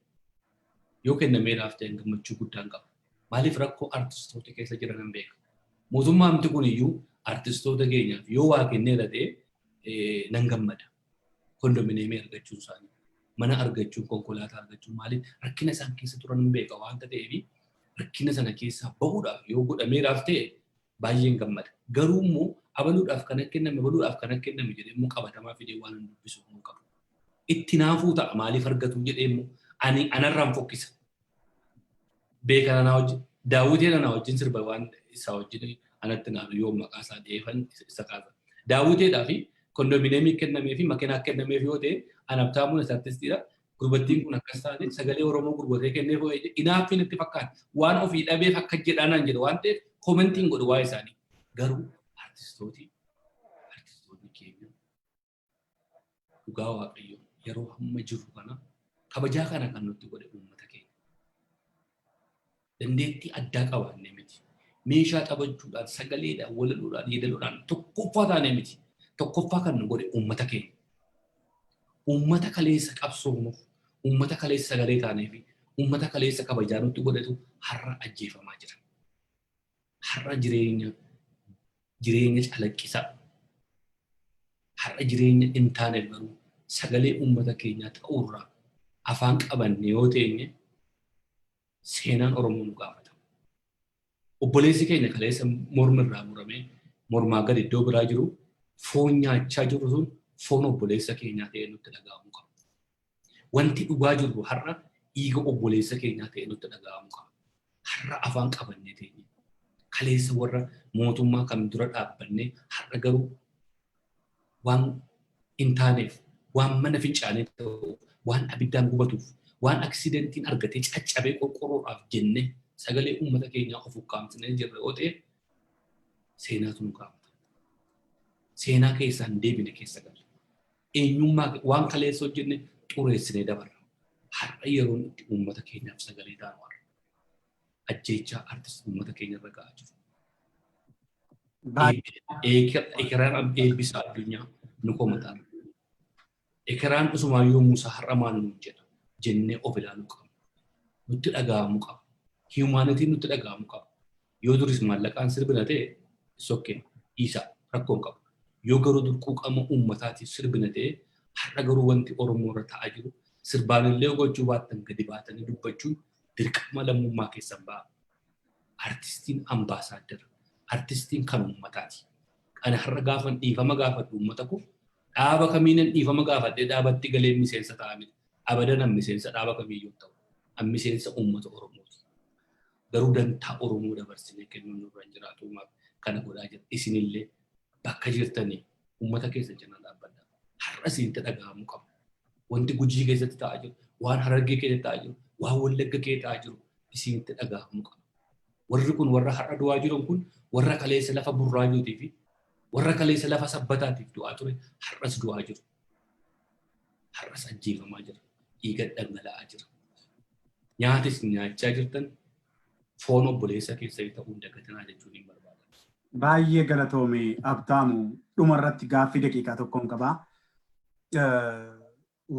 Yoo kennamee ta'e gammachuu guddaan qaba. Maaliif rakkoo artistoota keessa jiran hin beeka. Mootummaamti kun iyyuu artistoota keenyaaf yoo waa kenneera ta'e nan gammada. Kondominiyeemii argachuun isaanii, mana argachuun, konkolaataa argachuun maaliif rakkina isaan keessa turan hin beeka waanta ta'eef rakkina sana keessaa bahuudhaaf yoo godhameeraaf ta'e baay'een gammada. Garuu immoo abaluudhaaf kana kenname, abaluudhaaf kana kenname jedhee immoo qabatamaa fidee waan hin dubbisu immoo qabu. Itti naafuu ta'a maaliif argatu jedhee immoo anarraan fokkisa. Beekana naa wajjin, daawwitiin anaa wajjin sirba waan isaa wajjin anatti naalu yoo maqaa isaa dhiyeeffan isa kaasa. Daawwiteedhaa fi kondominiyeemii kennamee fi makiinaa kennameef yoo ta'e anabtaamuun isa artistiidha. Gurbattiin kun akkas taate sagalee Oromoo gurgurtee kenneef inaaffiin itti fakkaata. Waan ofii dhabeef akka jedhaanaan jedhu waan ta'eef koomentiin godhu waa'ee isaanii. Garuu artistoonni keenya dhugaa waaqayyoo yeroo hamma jiru kana kabajaa kana kan nutti godhe uummata keenya. Dandeettii addaa qabaannee miti. Meeshaa taphachuudhaan, sagaleedhaan, walaluudhaan, yeedaloodhaan tokkoffaa taanee miti. Tokkoffaa kan nu godhe uummata keenya. Uummata kaleessa qabsoonuuf, uummata kaleessa sagalee taanee fi uummata kaleessa kabajaa nutti godhatu har'a ajjeefamaa jira. Har'a jireenya calaqqisaa. Har'a jireenya hin taane garuu sagalee uummata keenyaa ta'uurraa afaan qabanne yoo teenye seenaan Oromoo nu gaafata. Obboleessi keenya kaleessa mormirraa muramee mormaa gad iddoo biraa jiru foon nyaachaa jiru sun foon obboleessa keenyaa ta'ee nutti dhaga'amuu qaba. Wanti dhugaa jiru har'a dhiiga obboleessa keenyaa ta'ee nutti dhaga'amuu qaba. Har'a afaan qabannee teenye. Kaleessa warra mootummaa kam dura dhaabbannee har'a garuu waan hin taaneef, waan mana fincaanii ta'u, waan abiddaan gubatuuf, waan aksidentiin argatee caccabee qorqorroodhaaf jennee sagalee uummata keenyaa of ukkaamsinee jirra yoo ta'e seenaatu nu gaafata. Seenaa keessaan deebine keessa galu. Eenyummaa waan kaleessa hojjenne xureessinee dabarra. Har'a yeroon itti uummata keenyaaf sagalee taanu har'a. Ajjeechaa artistii uummata keenya irra ga'aa jiru. Ekeraan eebbisaa addunyaa nu komataara. Ekeraan usumaayyoo Muusaa har'a maal nuun jedha jennee of ilaaluu qabna. Nutti dhaga'amuu qaba. Hiimaanitiin nutti dhaga'amuu qaba. Yoo duris maallaqaan sirbina ta'e sokkee dhiisaa rakkoon qaba. Yoo garuu quuqama uummataatiif sirbina ta'e har'a garuu wanti Oromoo irra ta'aa jiru sirbaanillee gochuu baattan gadi baatanii dubbachuun dirqama lammummaa keessan ba'a. Artistiin ambaasaaddara. Artistiin kan uummataati. Ani har'a gaafan dhiifama gaafadhu uummata koo dhaaba kamiinan dhiifama gaafadhee dhaabatti galee miseensa ta'a miti. Abadan an miseensa dhaaba kamiiyyuu ta'u. An miseensa uummata Oromooti. Garuu dantaa Oromoo dabarsinee kennuun nurra hin jiraatu kana godhaa jira. Isinillee bakka jirtanii uummata keessa jala dhaabbadha. Har'a isinitti dhaga'amuu qaba. Wanti Gujii keessatti ta'aa jiru, waan Harargee keessatti ta'aa jiru, waan Wallagga keessatti ta'aa jiru isinitti dhaga'amuu qaba. Warri kun warra har'a du'aa jiran kun warra kaleessa lafa burraayyuutii fi warra kaleessa lafa sabbataatiif du'aa ture har'as du'aa jiru. Har'as ajjeefamaa jira. Dhiiga dhangala'aa jira. Nyaatis nyaachaa jirtan foon obboleessa keessa ta'uu hin dagatinaa jechuun hin barbaada. Baay'ee galatoomii Abtaamu dhumarratti gaaffii daqiiqaa tokkoon qabaa.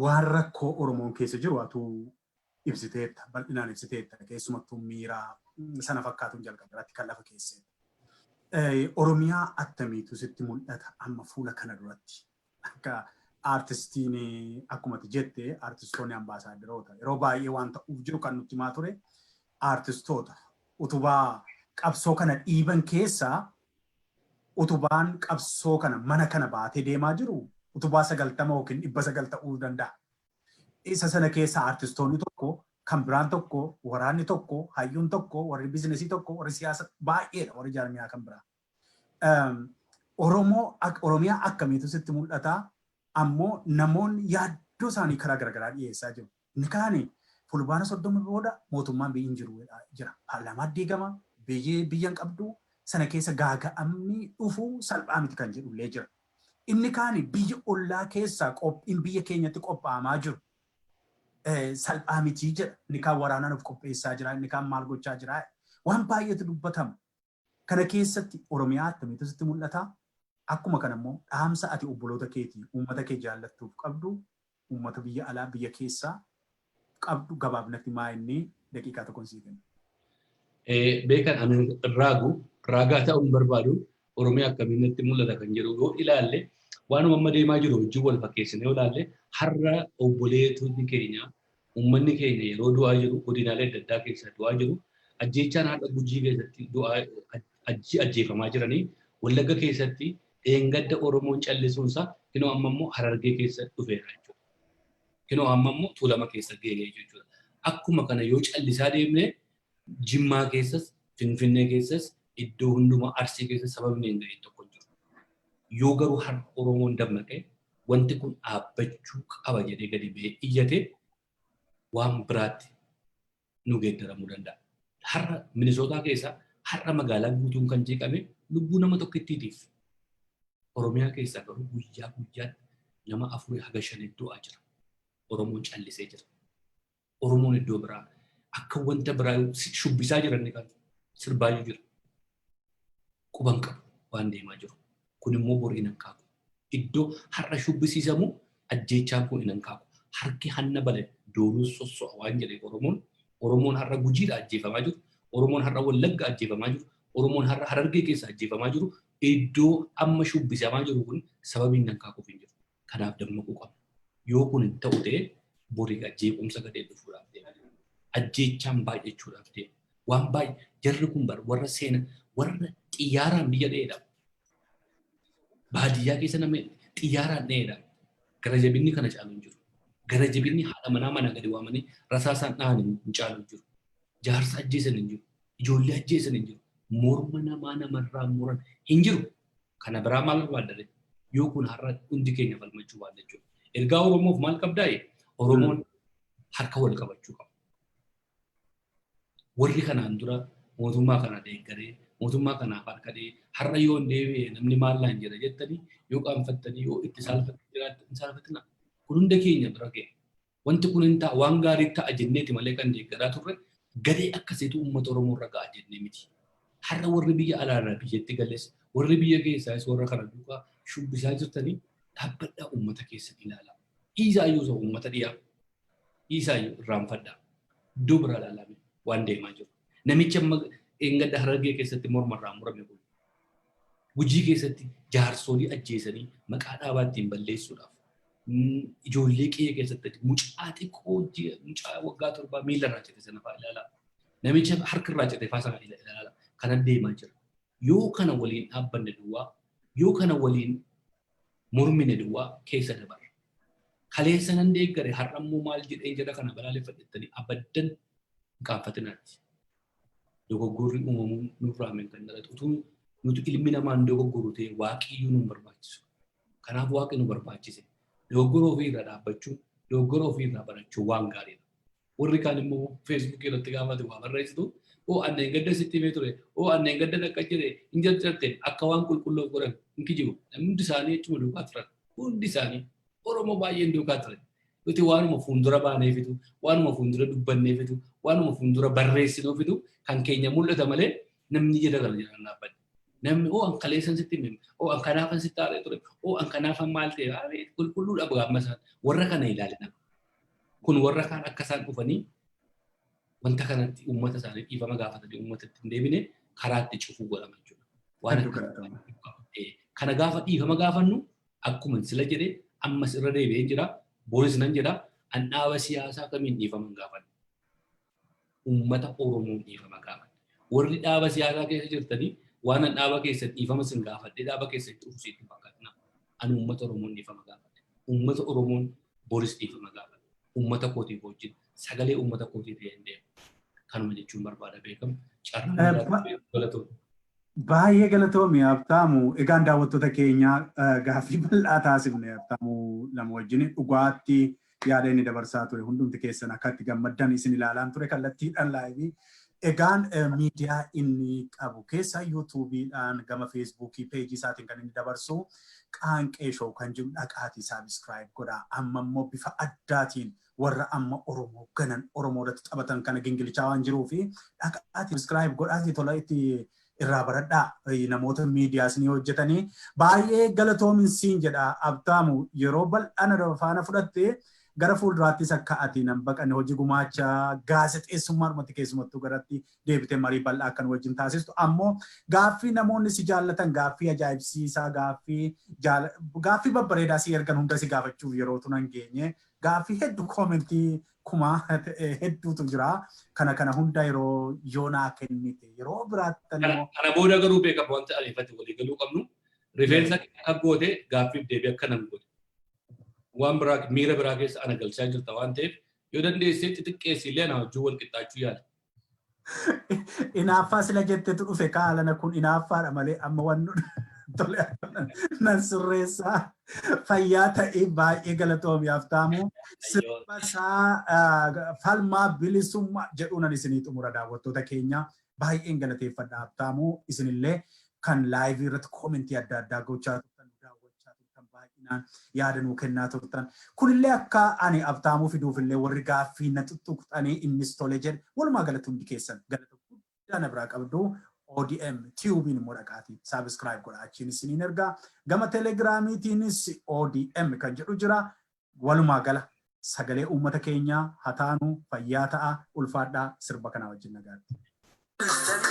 Waan rakkoo Oromoon keessa jiru atuu ibsiteetta, bal'inaan ibsiteetta keessumattuu miiraa sana fakkaatuun jalqabarratti kan lafa keessee. Oromiyaa attamiitu sitti mul'ata amma fuula kana duratti akka artistiin akkuma jette artistoonni ambaasaaderoota yeroo baay'ee waan ta'uuf jiru kan nutti himaa ture artistoota utubaa qabsoo kana dhiiban keessaa utubaan qabsoo kana mana kana baatee deemaa jiru utubaa 90 yookiin 100 ta'uu danda'a. Isa sana keessa artistoonni tokko kan biraan tokko waraanni tokko hayyuun tokko warri bizinesii tokko warri siyaasa baay'eedha warri jaarmiyaa kan biraa. Oromiyaa akkamiitu sitti mul'ata ammoo namoonni iddoo isaanii karaa garaagaraa dhiyeessaa jiru. Inni kaani fulbaana 30 booda mootummaan biyyi hin jiru jira. Paarlaamaa diigama biyyan qabdu sana keessa gaaga'amni dhufu salphaa miti kan jedhullee jira. Inni kaani biyya ollaa keessaa qophiin biyya keenyatti qophaa'amaa jiru. Salphaa miti jedha. Inni kaan waraanaan of qopheessaa jira. Inni kaan maal gochaa jira. Waan baay'eetu dubbatama. Kana keessatti Oromiyaa akkamitti sitti mul'ata? Akkuma kana immoo dhaamsa ati obboloota keetii uummata kee jaallattuuf qabdu uummata biyya alaa biyya keessaa qabdu gabaabnatti maa inni daqiiqaa tokkoon sii kenna. Beekan ani raagaa ta'uun barbaadu Oromiyaa akkamiin itti mul'ata kan jedhu yoo ilaalle waanuma amma deemaa jiru wajjin wal fakkeessine yoo ilaalle har'a obboleetonni keenya uummanni keenya yeroo du'aa jiru godinaalee adda addaa keessaa du'aa jiru ajjeechaan haadha Gujii keessatti ajjeefamaa jiranii Wallagga keessatti dheengadda Oromoon callisuunsaa kinoo amma immoo Harargee keessa dhufeera jechuudha. Kinoo amma immoo Tuulama keessa gahee jechuudha. Akkuma kana yoo callisaa deemnee Jimmaa keessas Finfinnee keessas iddoo hundumaa Arsii keessas sababni hin gahin tokko jiru. Yoo garuu har'a Oromoon dammaqee wanti kun dhaabbachuu qaba jedhee gadi ba'ee iyyate waan biraatti nu geeddaramuu danda'a. Har'a Minisootaa keessaa har'a magaalaa guutuun kan jeeqame lubbuu nama tokkittiitiif. Oromiyaa keessaa garuu guyyaa guyyaatti nama 4 haga 5 du'aa jira. Oromoon callisee jira. Oromoon iddoo biraa akka wanta biraa shubbisaa jiran kan sirbaa jira. Quban qabu waan deemaa jiru. Kun immoo borii nan kaaku. Iddoo har'a shubbisiisamu ajjeechaan kun nan kaaku. Harki hanna bale doonuu sosso'a waan jedhee Oromoon har'a Gujiidha ajjeefamaa jiru. Oromoon har'a Wallagga ajjeefamaa jiru. Oromoon har'a Harargee keessa ajjeefamaa jiru. Iddoo amma shubbisamaa jiru kun sababiin nan kaakuuf hin jiru. Kanaaf dammaquu qabna. Yoo kun hin ta'u ta'e borii jeequmsa gadee dhufuudhaaf deema. Ajjeechaan baay'achuudhaaf deema. Waan baay'ee jarri kun warra seena warra xiyyaaraan biyya dheedha. Baadiyyaa keessa nama xiyyaaraan dheedha. Gara jabinni kana caalu hin jiru. Gara jabinni haadha manaa gadi waamanii rasaasaan dhahan hin caalu hin jiru. Jaarsa ajjeesan hin jiru. Ijoollee ajjeesan hin jiru. Morma namarraa muran hin jiru. Kana biraa maal barbaadde? Yoo kun har'a hundi keenya falmachuu waan jechuudha. Ergaa Oromoof maal qabdaaye? Oromoon harka wal qabachuu qaba. Warri kanaan dura mootummaa kana deeggaree mootummaa kanaaf harkadee har'a yoo hin deebi'e namni maallaan jira jettanii yoo qaanfattanii yoo itti saalfattanii jiraattan hin saalfatina. Kun hunda keenya bira ga'e. Wanti kun hin ta'a waan gaarii ta'a jenneeti malee kan deeggaraa turre gadee akkasiitu uummata Oromoo irra ga'a jennee miti. Har'a warri biyya alaarraa biyyatti galees warri biyya keessaas warra kana duukaa shubbisaa jirtanii dhaabbadhaa uummata keessa ilaalaa. Dhiisaayyuu isa uummata dhiyaa. Dhiisaayyuu irraanfadhaa. Iddoo biraa ilaalame waan deemaa jiru. Namicha amma Engadda Harargee keessatti mormarraa murame kun Gujii keessatti jaarsolii ajjeesanii maqaa dhaabaa ittiin balleessuudhaaf ijoollee qe'ee keessatti mucaa xiqqoo mucaa waggaa 7 miila irraa cite sana fa'aa ilaalaa. Namicha harka irraa cite fa'aa sana ilaalaa. Kana deemaa jira. Yoo kana waliin dhaabbanne duwwaa yoo kana waliin mormine duwwaa keessa dabarra. Kaleessa nan deeggare har'ammoo maal jedhee jedha kana balaaleffadhettanii abaddan qaanfatinaatti. Dogoggorri uumamuun nurraa meen kan dhalatu utuu nuti ilmi namaan dogoggoru ta'e waaqiyyuu nu barbaachisu. Kanaaf waaqi nu barbaachise. Dogoggora ofii irraa dhaabbachuun dogoggora ofii irraa barachuun waan gaariidha. Warri kaan immoo Facebook irratti gaafate waa barreessitu anneen gadda sitti himee ture anneen gadda dhaqqa jedhe hin jajjarte akka waan qulqulluu godhan hin kijibu. Hundi isaanii jechuma duukaa turan. Hundi isaanii Oromoo baay'een duukaa turan. Nuti waanuma fuuldura baaneefitu, waanuma fuuldura dubbanneefitu, waanuma fuuldura barreessinuufitu kan keenya mul'ata malee namni jedha kana jedhan dhaabbanne. Namni an kaleessan sitti himee, an kanaafan sitti haaree ture, an kanaafan maal ta'e qulqulluudha gaamma isaan warra kana ilaalina. Kun warra kaan akka isaan dhufanii wanta kanatti uummata isaanii dhiifama gaafatanii uummatatti hin deebine karaatti cufuu godhama jechuudha. Kana gaafa dhiifama gaafannu akkuma sila jedhee ammas irra deebi'ee jira. Boris nan jedha an dhaaba siyaasaa kamiin dhiifama gaafanne. Uummata Oromoon dhiifama gaafanne. Warri dhaaba siyaasaa keessa jirtanii waan an dhaaba keessa dhiifama sin gaafadhe dhaaba keessa itti uffisiitti fakkaatna. An uummata Oromoon dhiifama gaafadhe. Uummata Oromoon Boris dhiifama gaafadhe. Uummata kootiif wajjin sagalee uummata kootii ta'ee hin deemu. Kanuma jechuun barbaada beekamu. Baay'ee galatoomi Habtaamu. Egaan daawwattoota keenya gaaffii bal'aa taasifne Habtaamu lama wajjin dhugaatti yaada inni dabarsaa ture hundumti keessan akka itti gammaddan isin ilaalaan ture kallattiidhaan laayivii. Egaan miidiyaa inni qabu keessa yuutuubiidhaan gama feesbuukii peejii isaatiin kan inni dabarsu qaanqee shoo kan jiru dhaqaatii saabskraayib godhaa. Amma immoo bifa addaatiin warra amma Oromoo ganan Oromoo irratti taphatan kana gingilchaa waan jiruu fi dhaqaatii saabskraayib godhaatii tola itti irraa baradhaa namoota miidiyaas ni hojjetanii baay'ee galatoomin siin jedha Abtaamu yeroo bal'aana faana fudhattee gara fuulduraattis akka ati nan baqanne hojii gumaacha gaazexeessummaadhumatti keessumattuu garatti deebitee marii bal'aa akkan wajjin taasistu ammoo gaaffii namoonni si jaallatan gaaffii ajaa'ibsiisaa gaaffii babbareedaa si ergan hunda si gaafachuuf yeroo tunan geenye gaaffii hedduu koomentii kuma hedduutu jira kana hunda yeroo yoonaa kennite yeroo biraatti kana booda garuu beekamu wanti ariifate walii galuu qabnu rifeensa akka goote gaaffiif deebii akka nan goote waan biraa miira biraa keessa ana galchaa jirta waan ta'eef yoo dandeessee xixiqqeessi illee ana wajjin wal qixxaachuu yaala. Inaaffaa sila jetteetu dhufe kaalana kun inaaffaadha malee amma wannu tole nan sirreessaa fayyaa ta'ee baay'ee galatoomi Abtaamu sirba isaa falmaa bilisummaa jedhuunan isinii xumura daawwattoota keenya baay'een galateeffadha Abtaamu isinillee kan laayivii irratti koomentii adda addaa gochaa turtan daawwachaa turtan baay'inaan yaada nuu kennaa turtan kunillee akka ani Abtaamuu fiduufillee warri gaaffii na tuttuqxanii innis tole jedhe walumaa galatti hundi keessan galata guddaa na biraa qabdu ODM tuubiin immoo dhaqaatii saabskraayib godhaa achiin isiniin ergaa gama telegiraamiitiinis ODM kan jedhu jira walumaa gala sagalee uummata keenyaa hataanuu fayyaa ta'a ulfaadhaa sirba kanaa wajjin nagaatti.